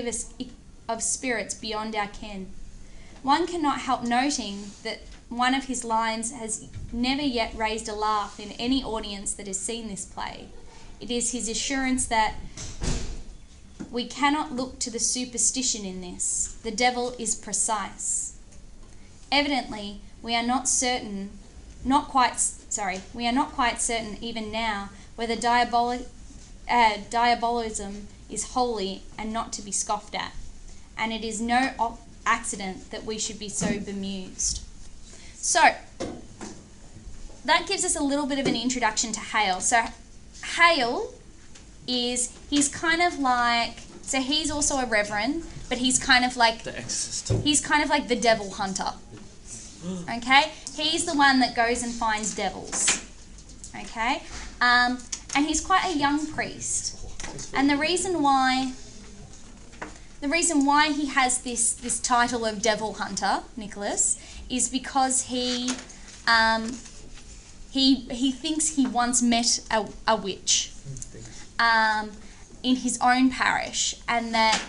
of spirits beyond our ken. One cannot help noting that one of his lines has never yet raised a laugh in any audience that has seen this play. It is his assurance that we cannot look to the superstition in this. The devil is precise. Evidently, we are not quite certain even now whether diabolism is holy and not to be scoffed at, and it is no accident that we should be so bemused. So, that gives us a little bit of an introduction to Hale. So, Hale he's kind of like, so he's also a reverend, but he's kind of like The Exorcist. He's kind of like the devil hunter. Okay? He's the one that goes and finds devils. Okay? And he's quite a young priest. And the reason why he has this title of devil hunter, Nicholas, is because he thinks he once met a witch in his own parish, and that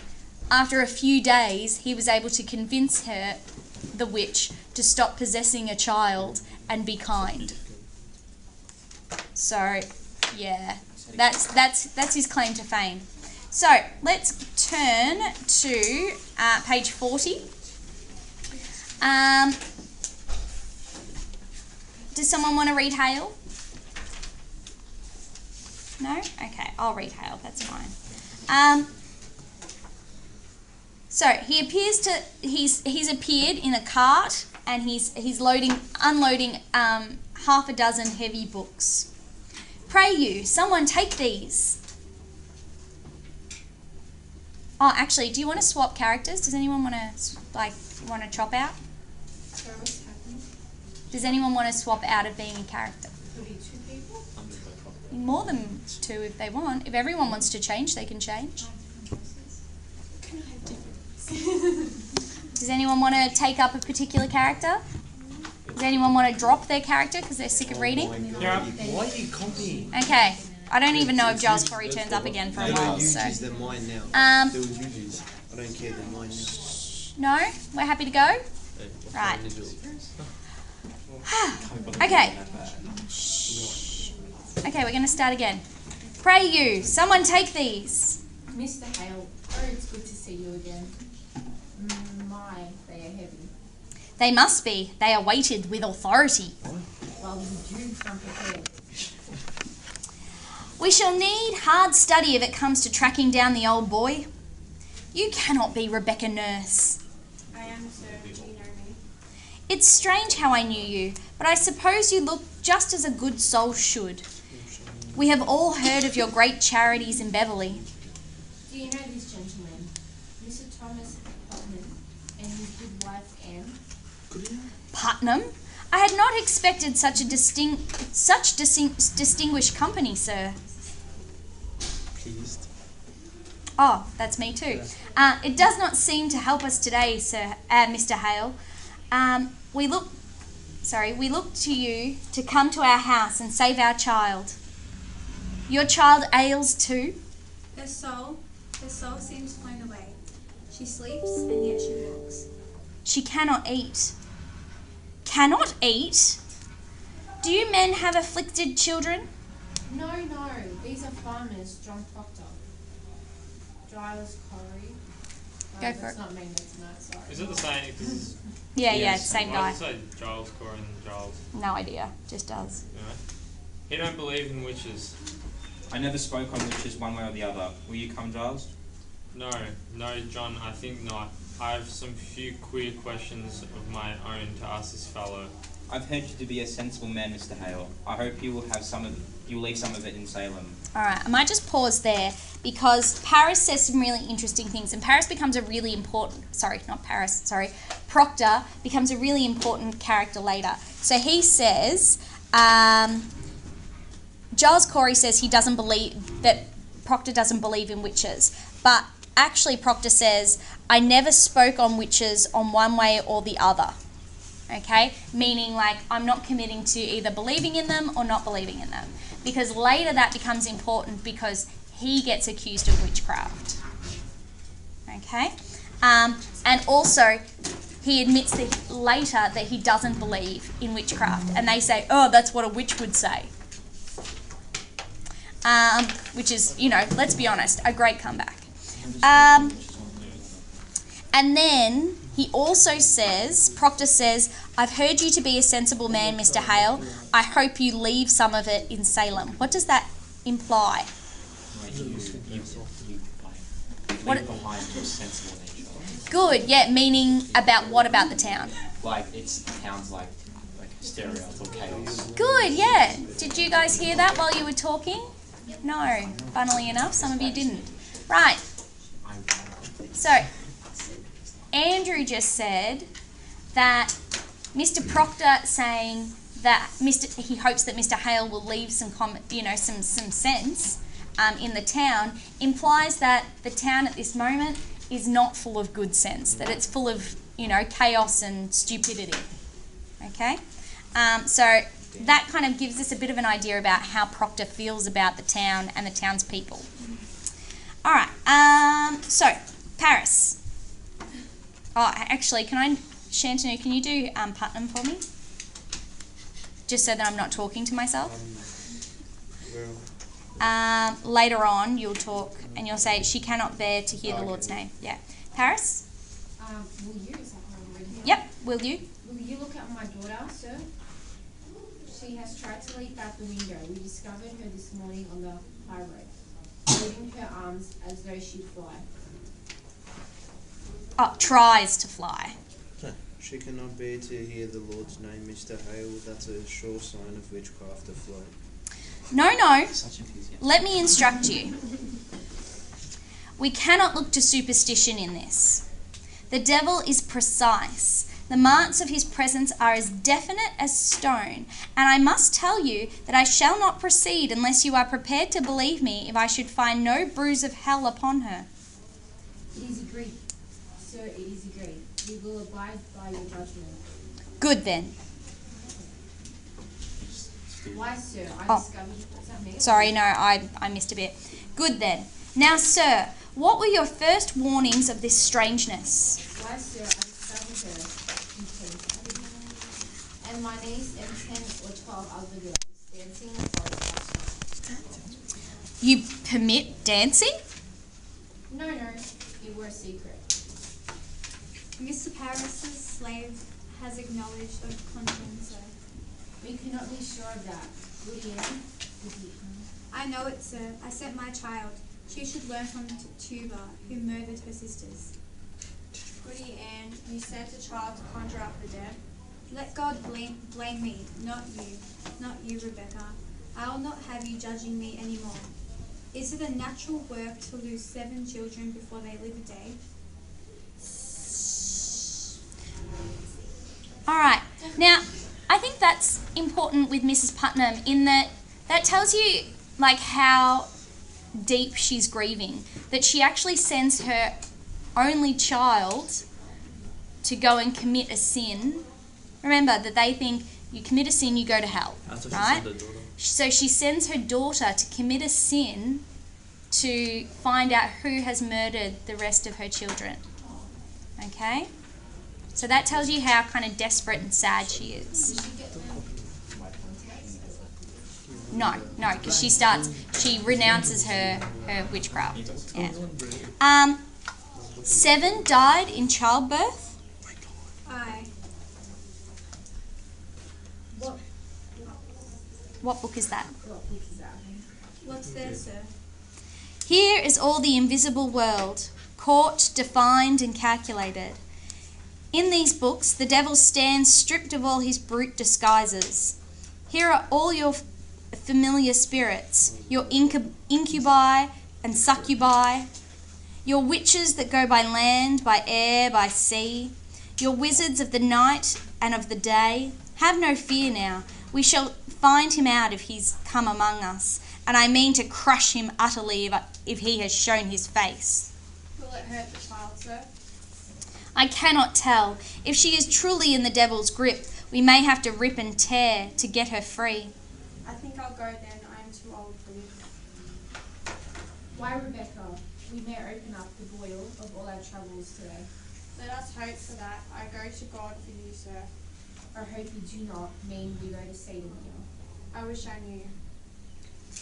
after a few days he was able to convince her, the witch, to stop possessing a child and be kind. So, yeah, that's his claim to fame. So, let's turn to page 40. Does someone want to read Hale? No? Okay, I'll read Hale, that's fine. So he appears to he's appeared in a cart, and he's unloading half a dozen heavy books. Pray you, someone take these. Oh, actually, do you want to swap characters? Does anyone want to chop out? Sorry, what's happening? Does anyone want to swap out of being a character? Could be 2 people. More than 2 if they want. If everyone wants to change, they can change. Does anyone want to take up a particular character? Does anyone want to drop their character because they're sick of reading? Yeah. Why are you copying? Okay. I don't even know if Giles Corey turns up again for a while. So. They're mine now. They're Um, Yuji's. I don't care, they're mine now. no? We're happy to go? Right. Okay. Shh. Okay, we're going to start again. Pray you. Someone take these. Mr. Hale, oh, it's good to see you again. My, they are heavy. They must be. They are weighted with authority. Well, you do come prepared. We shall need hard study if it comes to tracking down the old boy. You cannot be Rebecca Nurse. I am, sir. Do you know me? It's strange how I knew you, but I suppose you look just as a good soul should. We have all heard of your great charities in Beverley. Do you know this gentleman? Mr. Thomas Putnam and his good wife Anne? Putnam? I had not expected such distinguished company, sir. Pleased. Oh, that's me too. It does not seem to help us today, sir, Mr. Hale. We look to you to come to our house and save our child. Your child ails too? Her soul seems flown away. She sleeps and yet she walks. She cannot eat. Cannot eat? Do you men have afflicted children? No, these are farmers, John Proctor. Giles Corey. Go for that's it. not me, that's not, sorry. Is it the same? Cause Yeah, same why guy. does it say Giles Corey and Giles? No idea, just does. You know? He don't believe in witches. I never spoke on witches one way or the other. Will you come, Giles? No, John, I think not. I have some few queer questions of my own to ask this fellow. I've heard you to be a sensible man, Mr. Hale. I hope you will leave some of it in Salem. Alright, I might just pause there because Paris says some really interesting things and Paris becomes a really important, Proctor becomes a really important character later. So he says, Giles Corey says he doesn't believe, that Proctor doesn't believe in witches, but actually Proctor says, I never spoke on witches on one way or the other. Okay, meaning like I'm not committing to either believing in them or not believing in them, because later that becomes important because he gets accused of witchcraft. Okay, and also he admits that later that he doesn't believe in witchcraft, and they say, oh, that's what a witch would say, which is, let's be honest, a great comeback. And then he also says, Proctor says, I've heard you to be a sensible man, Mr. Hale. I hope you leave some of it in Salem. What does that imply? Leave behind your sensible nature. Good, yeah, meaning what about the town? Like, it's towns like hysteria or chaos. Good, yeah. Did you guys hear that while you were talking? No, funnily enough, some of you didn't. Right. So, Andrew just said that Mr. Proctor saying that he hopes that Mr. Hale will leave some sense in the town implies that the town at this moment is not full of good sense, that it's full of chaos and stupidity. Okay, so that kind of gives us a bit of an idea about how Proctor feels about the town and the townspeople. All right, so Paris. Oh, actually, Shantanu, can you do Putnam for me? Just so that I'm not talking to myself. Later on, you'll talk and you'll say, she cannot bear to hear the Lord's name. Yeah. Paris? Will you? Is that what I'm reading? Yep, will you? Will you look at my daughter, sir? She has tried to leap out the window. We discovered her this morning on the high road, waving her arms as though she'd fly. Oh, tries to fly. She cannot bear to hear the Lord's name, Mr. Hale. That's a sure sign of witchcraft afloat. No. Such enthusiasm. Let me instruct you. We cannot look to superstition in this. The devil is precise. The marks of his presence are as definite as stone, and I must tell you that I shall not proceed unless you are prepared to believe me if I should find no bruise of hell upon her. It is agreed. Sir, it is agreed. We will abide by your judgment. Good then. Why, sir? I Oh. discovered... Is that me? Sorry, no, I missed a bit. Good then. Now, sir, what were your first warnings of this strangeness? Why, sir, I discovered her in Kent, and my niece and 10 or 12 other girls dancing in the forest last night. You permit dancing? No, it were a secret. Mr. Paris's slave has acknowledged of conjuring, sir. We cannot be sure of that. Would Anne? I know it, sir. I sent my child. She should learn from Tuba, who murdered her sisters. Goody Anne, you sent a child to conjure up the dead. Let God blame me, not you, Rebecca. I will not have you judging me anymore. Is it a natural work to lose 7 children before they live a day? All right. Now, I think that's important with Mrs. Putnam in that tells you like how deep she's grieving. That she actually sends her only child to go and commit a sin. Remember that they think you commit a sin, you go to hell, I thought right? she said the daughter. So she sends her daughter to commit a sin to find out who has murdered the rest of her children. Okay? So that tells you how kind of desperate and sad she is. No, because she renounces her witchcraft. Yeah. 7 died in childbirth. Aye. What book is that? What's there, sir? Here is all the invisible world, caught, defined, and calculated. In these books, the devil stands stripped of all his brute disguises. Here are all your familiar spirits, your incubi and succubi, your witches that go by land, by air, by sea, your wizards of the night and of the day. Have no fear now. We shall find him out if he's come among us, and I mean to crush him utterly if he has shown his face. Will it hurt the child, sir? I cannot tell. If she is truly in the devil's grip, we may have to rip and tear to get her free. I think I'll go then. I am too old for this. Why, Rebecca? We may open up the boil of all our troubles today. Let us hope for that. I go to God for you, sir. Or hope you do not mean we go to Satan here. I wish I knew.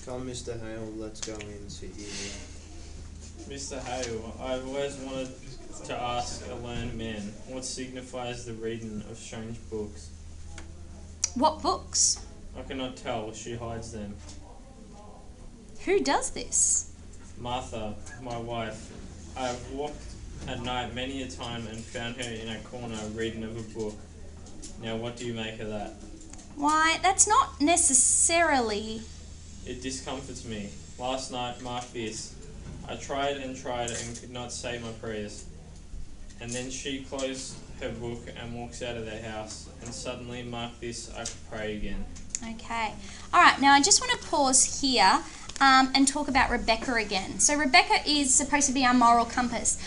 Come, Mr. Hale, let's go in, sit here. Mr. Hale, I've always wanted to ask a learned man, what signifies the reading of strange books? What books? I cannot tell, she hides them. Who does this? Martha, my wife, I have walked at night many a time and found her in a corner reading of a book. Now what do you make of that? Why, that's not necessarily... It discomforts me. Last night, mark this. I tried and could not say my prayers. And then she closed her book and walks out of the house. And suddenly, mark this, I could pray again. Okay. All right, now I just want to pause here and talk about Rebecca again. So Rebecca is supposed to be our moral compass.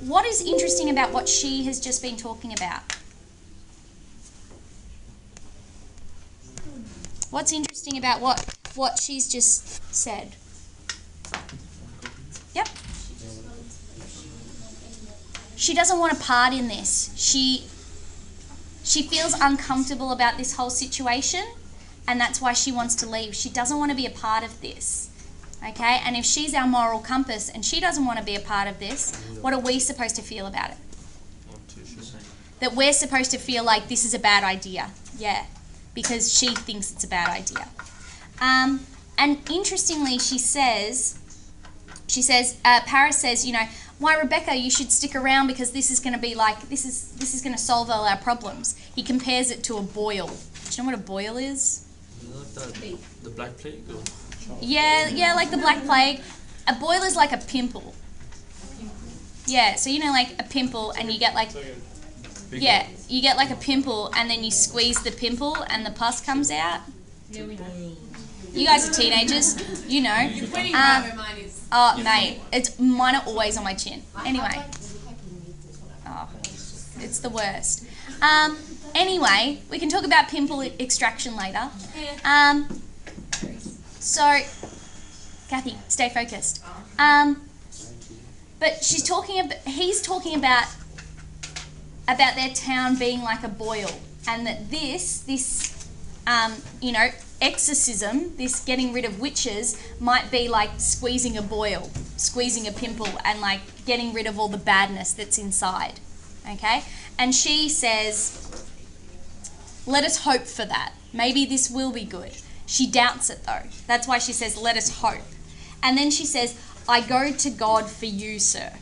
What is interesting about what she has just been talking about? What's interesting about what she's just said? Yep. She doesn't want to part in this. She feels uncomfortable about this whole situation, and that's why she wants to leave. She doesn't want to be a part of this. Okay? And if she's our moral compass and she doesn't want to be a part of this, what are we supposed to feel about it? That we're supposed to feel like this is a bad idea. Yeah. Because she thinks it's a bad idea. And interestingly, she says, Paris says, you know, why, Rebecca, you should stick around because this is going to be like, this is going to solve all our problems. He compares it to a boil. Do you know what a boil is? Like the Black Plague? Or? Yeah, like the Black Plague. A boil is like a pimple. Yeah, so you know, like a pimple, and you get like, yeah, you get like a pimple, and then you squeeze the pimple, and the pus comes out. Yeah, we know. You guys are teenagers, you know. You're pointing right where mine is. Oh, mate, mine are always on my chin. Anyway, oh, it's the worst. Anyway, we can talk about pimple extraction later. So, Kathy, stay focused. But he's talking about their town being like a boil, and that this exorcism, this getting rid of witches, might be like squeezing a boil, squeezing a pimple, and like getting rid of all the badness that's inside. Okay? And she says, let us hope for that. Maybe this will be good. She doubts it though. That's why she says, let us hope. And then she says, I go to God for you, sir.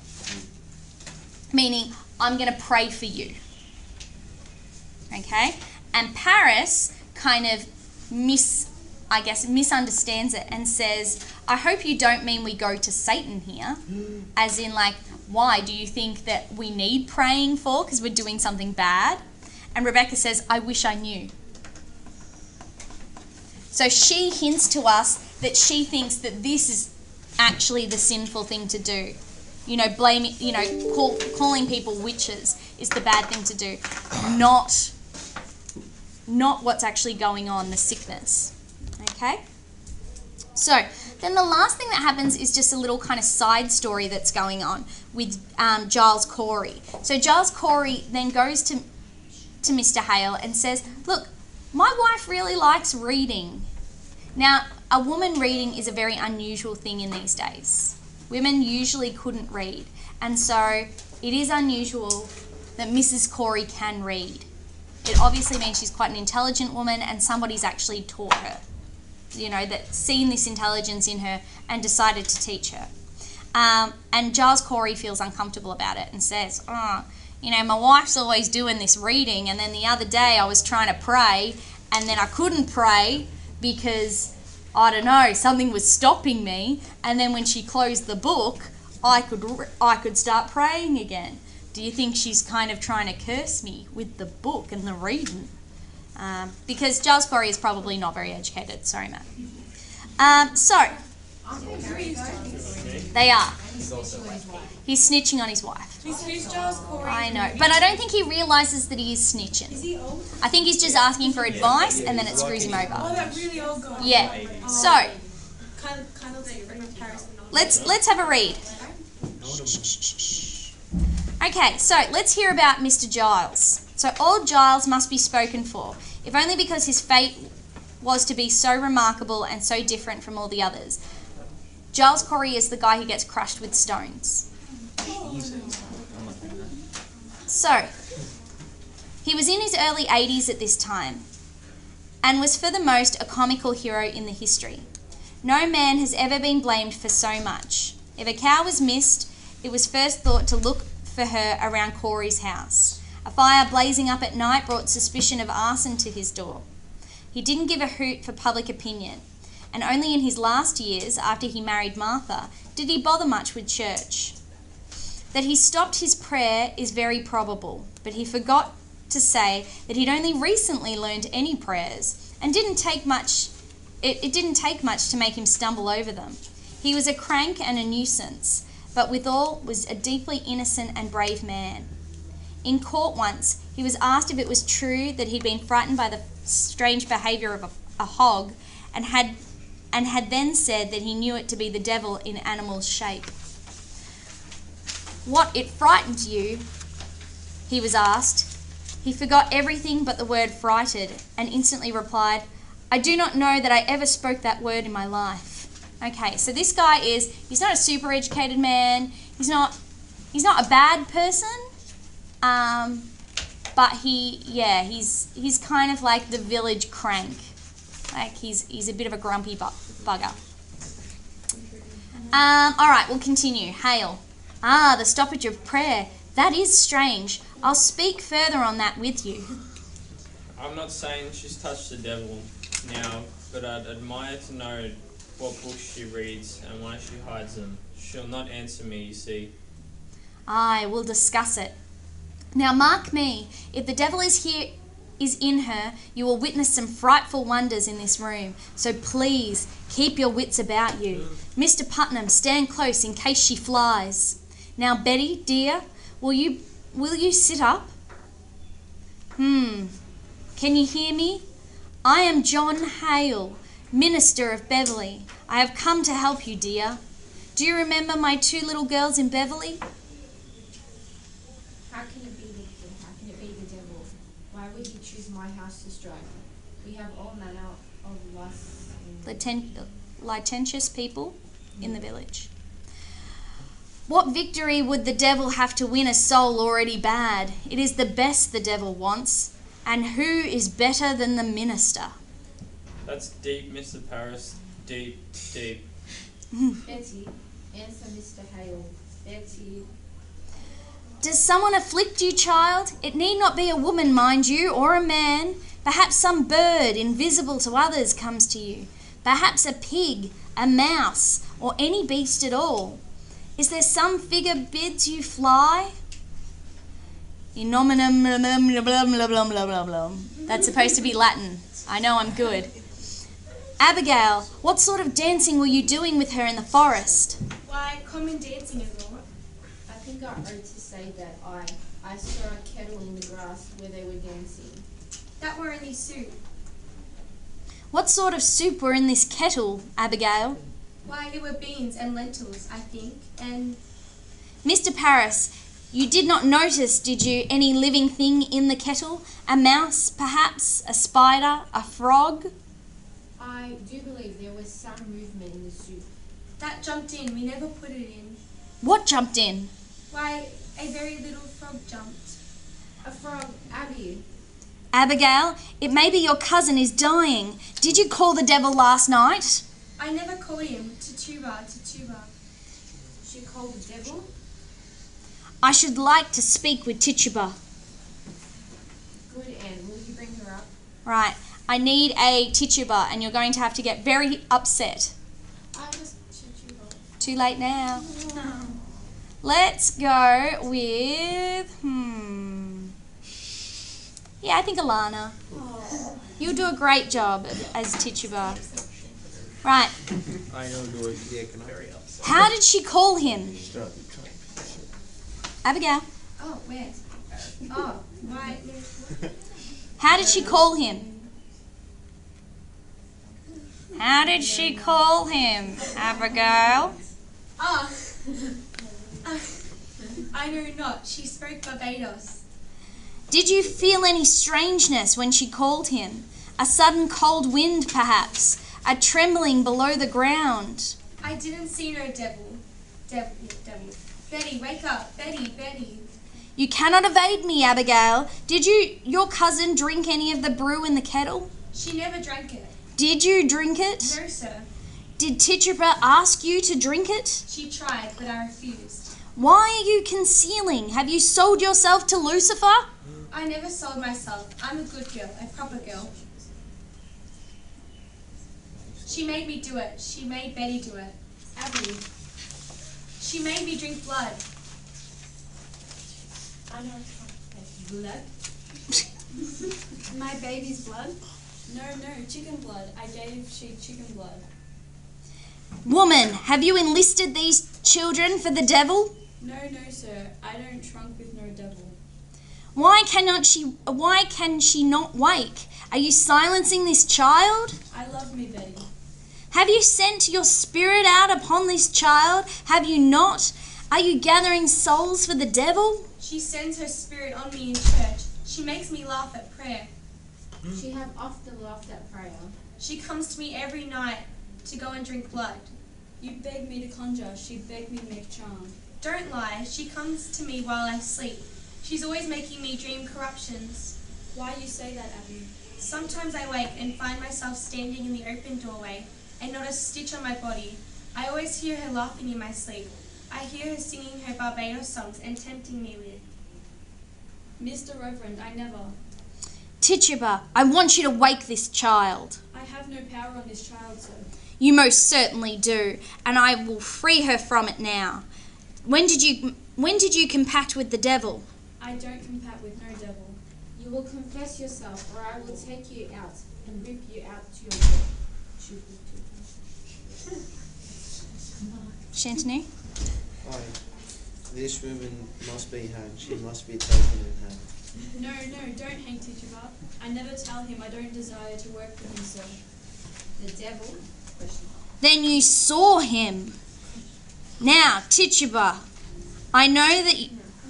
Meaning, I'm going to pray for you. Okay? And Paris kind of misunderstands it and says, I hope you don't mean we go to Satan here. As in, like, why? Do you think that we need praying for because we're doing something bad? And Rebecca says, I wish I knew. So she hints to us that she thinks that this is actually the sinful thing to do. You know, blaming, calling people witches is the bad thing to do. Not what's actually going on, the sickness. Okay? So, then the last thing that happens is just a little kind of side story that's going on with Giles Corey. So Giles Corey then goes to Mr. Hale and says, look, my wife really likes reading. Now, a woman reading is a very unusual thing in these days. Women usually couldn't read. And so it is unusual that Mrs. Corey can read. It obviously means she's quite an intelligent woman and somebody's actually taught her. You know, that seen this intelligence in her and decided to teach her. And Giles Corey feels uncomfortable about it and says, my wife's always doing this reading, and then the other day I was trying to pray and then I couldn't pray because, I don't know, something was stopping me, and then when she closed the book, I could start praying again. Do you think she's kind of trying to curse me with the book and the reading? Because Giles Corey is probably not very educated. Sorry, Matt. They are. He's snitching on his wife. Who's Giles Corey? I know. But I don't think he realises that he is snitching. Is he old? I think he's just asking for advice and then it screws him over. Oh, that really old guy. Yeah. So, Kind of like Paris. let's have a read. Okay, so let's hear about Mr. Giles. So old Giles must be spoken for, if only because his fate was to be so remarkable and so different from all the others. Giles Corey is the guy who gets crushed with stones. So, he was in his early 80s at this time and was for the most a comical hero in the history. No man has ever been blamed for so much. If a cow was missed, it was first thought to look for her around Corey's house. A fire blazing up at night brought suspicion of arson to his door. He didn't give a hoot for public opinion, and only in his last years, after he married Martha, did he bother much with church. That he stopped his prayer is very probable, but he forgot to say that he'd only recently learned any prayers, and it didn't take much to make him stumble over them. He was a crank and a nuisance, but withal was a deeply innocent and brave man. In court once, he was asked if it was true that he'd been frightened by the strange behaviour of a hog, and had then said that he knew it to be the devil in animal's shape. What, it frightened you? He was asked. He forgot everything but the word frighted, and instantly replied, I do not know that I ever spoke that word in my life. Okay, so this guy he's not a super educated man, he's not a bad person, but he's kind of like the village crank. Like he's a bit of a grumpy bugger. Alright, we'll continue. Hale. The stoppage of prayer. That is strange. I'll speak further on that with you. I'm not saying she's touched the devil now, but I'd admire to know what books she reads and why she hides them. She'll not answer me, you see. Aye, we'll discuss it. Now mark me, if the devil is in her, you will witness some frightful wonders in this room. So please, keep your wits about you. Mr. Putnam, stand close in case she flies. Now Betty, dear, will you sit up? Can you hear me? I am John Hale, minister of Beverley. I have come to help you, dear. Do you remember my 2 little girls in Beverley? How can it be the king? How can it be the devil? Why would he choose my house to strike? We have all manner of lusts. Licentious people in the village. What victory would the devil have to win a soul already bad? It is the best the devil wants. And who is better than the minister? That's deep, Mr. Paris. Deep, deep. Betty, answer Mr. Hale. Betty. Does someone afflict you, child? It need not be a woman, mind you, or a man. Perhaps some bird, invisible to others, comes to you. Perhaps a pig, a mouse, or any beast at all. Is there some figure bids you fly? In nominum, blah, blah, blah, blah, blah, blah, blah, blah. That's supposed to be Latin. I know I'm good. Abigail, what sort of dancing were you doing with her in the forest? Why, common dancing is all. I think I owed to say that I saw a kettle in the grass where they were dancing. That were only soup. What sort of soup were in this kettle, Abigail? Why, it were beans and lentils, I think, and... Mr. Paris, you did not notice, did you, any living thing in the kettle? A mouse, perhaps? A spider? A frog? I do believe there was some movement in the soup. That jumped in, we never put it in. What jumped in? Why, a very little frog jumped. A frog, Abby. Abigail, it may be your cousin is dying. Did you call the devil last night? I never called him. Tituba. She called the devil? I should like to speak with Tituba. Good, Anne. Will you bring her up? Right, I need a Tituba, and you're going to have to get very upset. I was Tituba. Too late now. Let's go with, yeah, I think Alana. You'll do a great job as Tituba. Right. I know do it. Yeah, can I? How did she call him? Abigail. Oh, where? Oh, why? How did she call him? How did she call him, Abigail? Ah. I know not. She spoke Barbados. Did you feel any strangeness when she called him? A sudden cold wind, perhaps? A trembling below the ground? I didn't see no devil. Betty, wake up. Betty. You cannot evade me, Abigail. Did your cousin drink any of the brew in the kettle? She never drank it. Did you drink it? No, sir. Did Tituba ask you to drink it? She tried, but I refused. Why are you concealing? Have you sold yourself to Lucifer? I never sold myself. I'm a good girl, a proper girl. She made me do it. She made Betty do it. Abby. She made me drink blood. I know. Blood? My baby's blood? No, chicken blood. I gave she chicken blood. Woman, have you enlisted these children for the devil? No, sir. I don't trunk with no devil. Why can she not wake? Are you silencing this child? I love me, Betty. Have you sent your spirit out upon this child? Have you not? Are you gathering souls for the devil? She sends her spirit on me in church. She makes me laugh at prayer. She have often laughed at prayer. She comes to me every night to go and drink blood. You begged me to conjure. She begged me to make charm. Don't lie. She comes to me while I sleep. She's always making me dream corruptions. Why you say that, Abby? Sometimes I wake and find myself standing in the open doorway and not a stitch on my body. I always hear her laughing in my sleep. I hear her singing her Barbados songs and tempting me with. Mr. Reverend, I never. Tituba, I want you to wake this child. I have no power on this child, sir. You most certainly do, and I will free her from it now. When did you compact with the devil? I don't compact with no devil. You will confess yourself, or I will take you out and rip you out to your death. Shantanu? Aye. This woman must be hanged. She must be taken and hanged. No, don't hang Tituba. I never tell him I don't desire to work with him, sir. The devil? Then you saw him. Now, Tituba, I know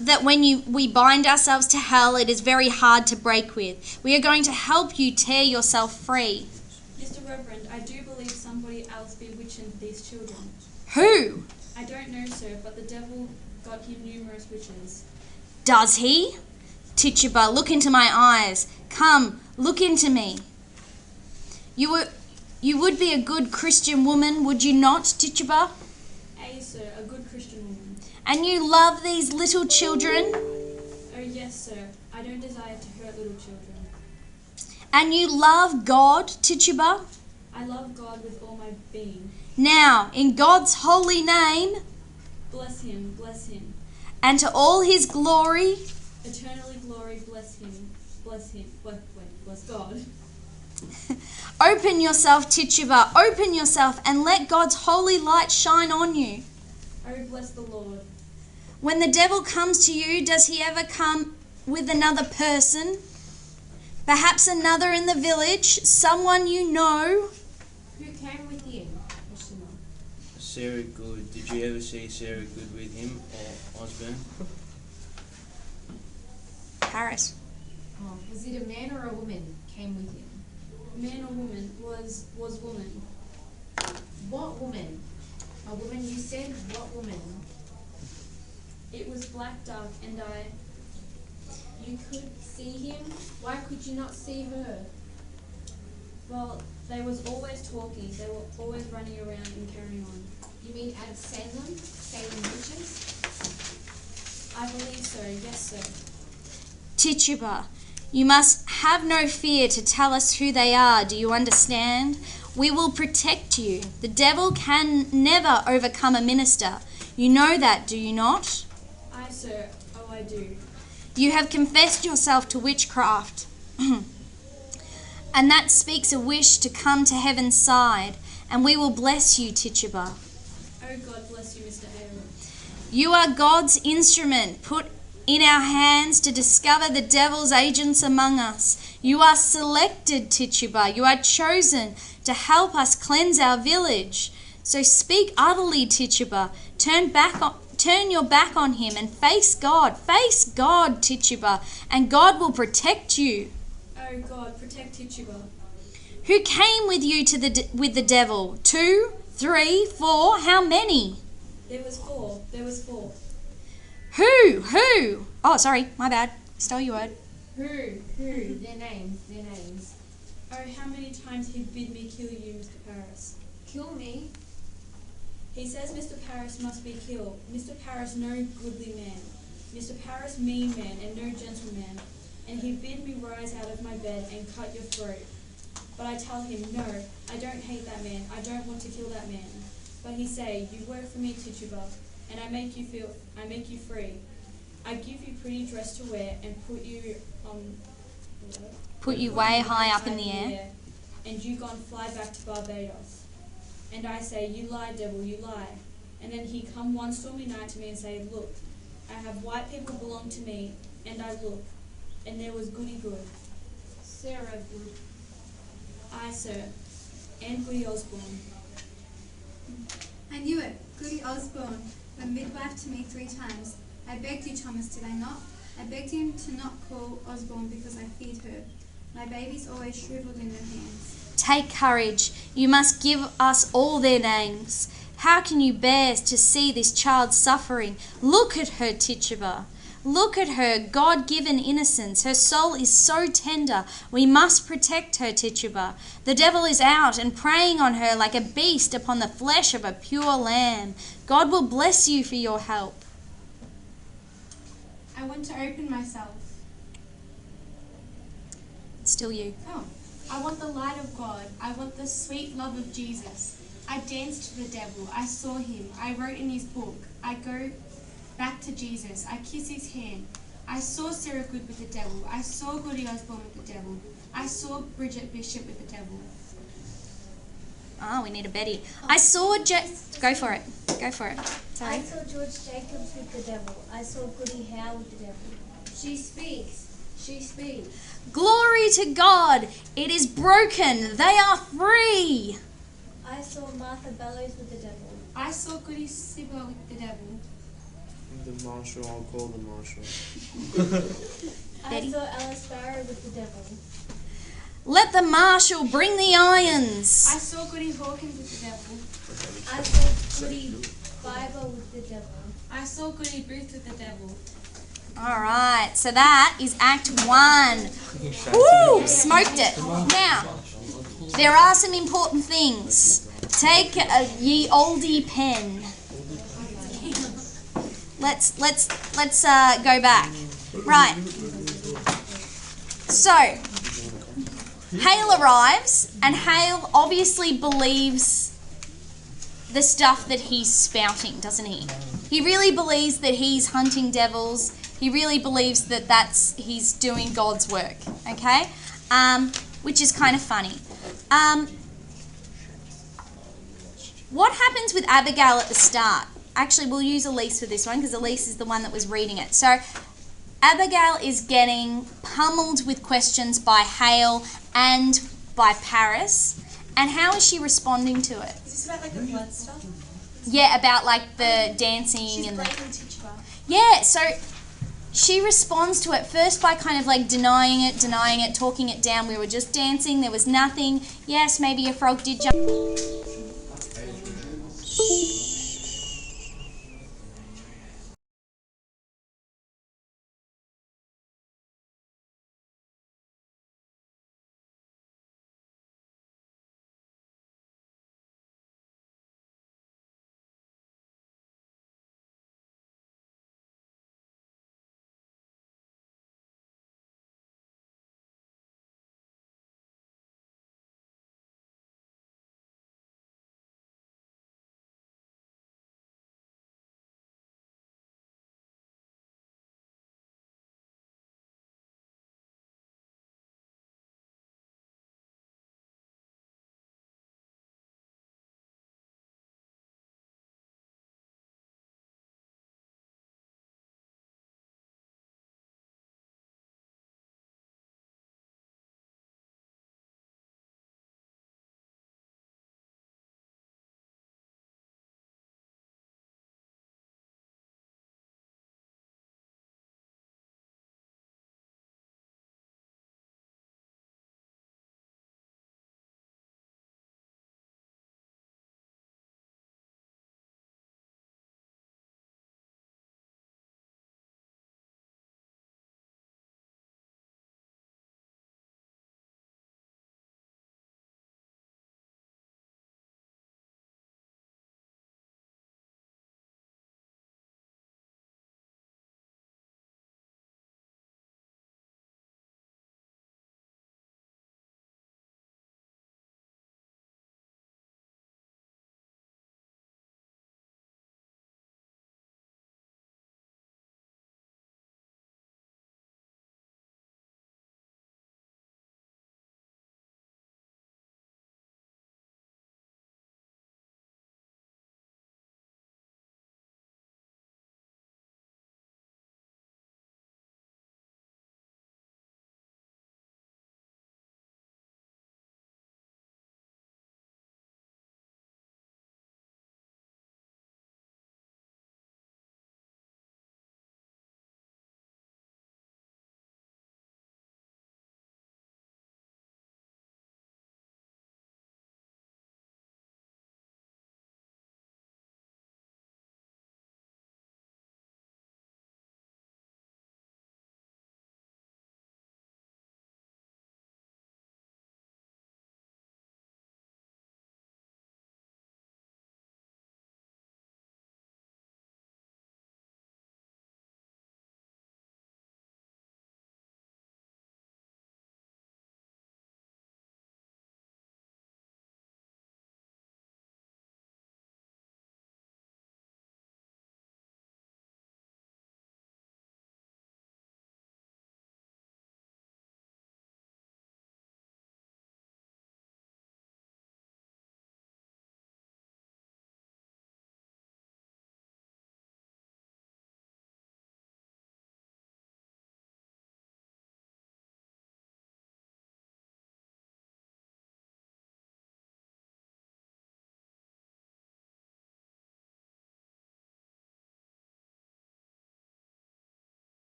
that when we bind ourselves to hell, it is very hard to break with. We are going to help you tear yourself free. Mr. Reverend, I do believe somebody else bewitched these children. Who? I don't know, sir, but the devil got him numerous witches. Does he? Tituba, look into my eyes. Come, look into me. You would be a good Christian woman, would you not, Tituba? Aye, sir, a good Christian woman. And you love these little children? Oh, yes, sir. I don't desire to hurt little children. And you love God, Tituba? I love God with all my being. Now, in God's holy name, Bless him, bless him. and to all his glory, Eternally glory, bless him, bless him, bless God. open yourself, Tituba, open yourself and let God's holy light shine on you. Oh, bless the Lord. When the devil comes to you, does he ever come with another person? Perhaps another in the village, someone you know? Who came with him? Sarah Good. Did you ever see Sarah Good with him or Osborne? Paris. Oh, was it a man or a woman came with him? Man or woman was woman. What woman? A woman you said? What woman? It was black dark and You could see him? Why could you not see her? well, they was always talking. They were always running around and carrying on. You mean at Salem? Salem witches? I believe so, yes, sir. Tituba, you must have no fear to tell us who they are, do you understand? We will protect you. The devil can never overcome a minister. You know that, do you not? Aye, sir. Oh, I do. You have confessed yourself to witchcraft. And that speaks a wish to come to heaven's side, and we will bless you, Tituba. Oh, God bless you, Mr. Hale. You are God's instrument put in our hands to discover the devil's agents among us. You are selected, Tituba. You are chosen to help us cleanse our village. So speak utterly, Tituba. Turn your back on him and face God. Face God, Tituba, and God will protect you. Oh, God, protect Tituba. Who came with you with the devil? 2, 3, 4? How many? There was four. Who? Oh, sorry, my bad. Stole your word. Who? Their names. Oh, how many times he bid me kill you, Mr. Paris. Kill me? He says Mr. Paris must be killed. Mr. Paris no goodly man. Mr. Paris mean man and no gentleman. And he bid me rise out of my bed and cut your throat. But I tell him, no, I don't hate that man. I don't want to kill that man. But he say, you work for me, Tituba, and I make you free. I give you pretty dress to wear and put you way high up in the air. And you gone fly back to Barbados. And I say, you lie, devil, you lie. And then he come one stormy night to me and say, look, I have white people belong to me. And I look, and there was Goody Good. Sarah Good. Aye, sir. And Goody Osborne. I knew it. Goody Osborne, a midwife to me 3 times. I begged you, Thomas, did I not? I begged him to not call Osborne because I feared her. My baby's always shriveled in her hands. Take courage. You must give us all their names. How can you bear to see this child suffering? Look at her, Tituba. Look at her God-given innocence. Her soul is so tender. We must protect her, Tituba. The devil is out and preying on her like a beast upon the flesh of a pure lamb. God will bless you for your help. I want to open myself. Still you. Oh, I want the light of God. I want the sweet love of Jesus. I danced to the devil. I saw him. I wrote in his book. I go back to Jesus. I kiss his hand. I saw Sarah Good with the devil. I saw Goody Osborne with the devil. I saw Bridget Bishop with the devil. Oh, we need a Betty. I saw Go for it. Go for it. Sorry. I saw George Jacobs with the devil. I saw Goody Howe with the devil. She speaks. She speaks. Glory to God. It is broken. They are free. I saw Martha Bellows with the devil. I saw Goody Sibber with the devil. The marshal, I'll call the marshal. I Betty? saw Alice Barrow with the devil. Let the marshal bring the irons. I saw Goody Hawkins with the devil. I saw Goody Bible with the devil. I saw Goody Booth with the devil. All right, so that is Act 1. Woo! Smoked it. Now, there are some important things. Take a ye oldie pen. Let's go back. Right. So, Hale arrives, and Hale obviously believes the stuff that he's spouting, doesn't he? He really believes that he's hunting devils. He really believes that he's doing God's work, okay? Which is kind of funny. What happens with Abigail at the start? Actually, we'll use Elise for this one because Elise is the one that was reading it. So, Abigail is getting pummeled with questions by Hale and by Paris. And how is she responding to it? Is this about like the blood stuff? Yeah, about like the dancing She's and breaking teacher. Yeah, so she responds to it first by kind of like denying it, talking it down. We were just dancing, there was nothing. Yes, maybe a frog did jump.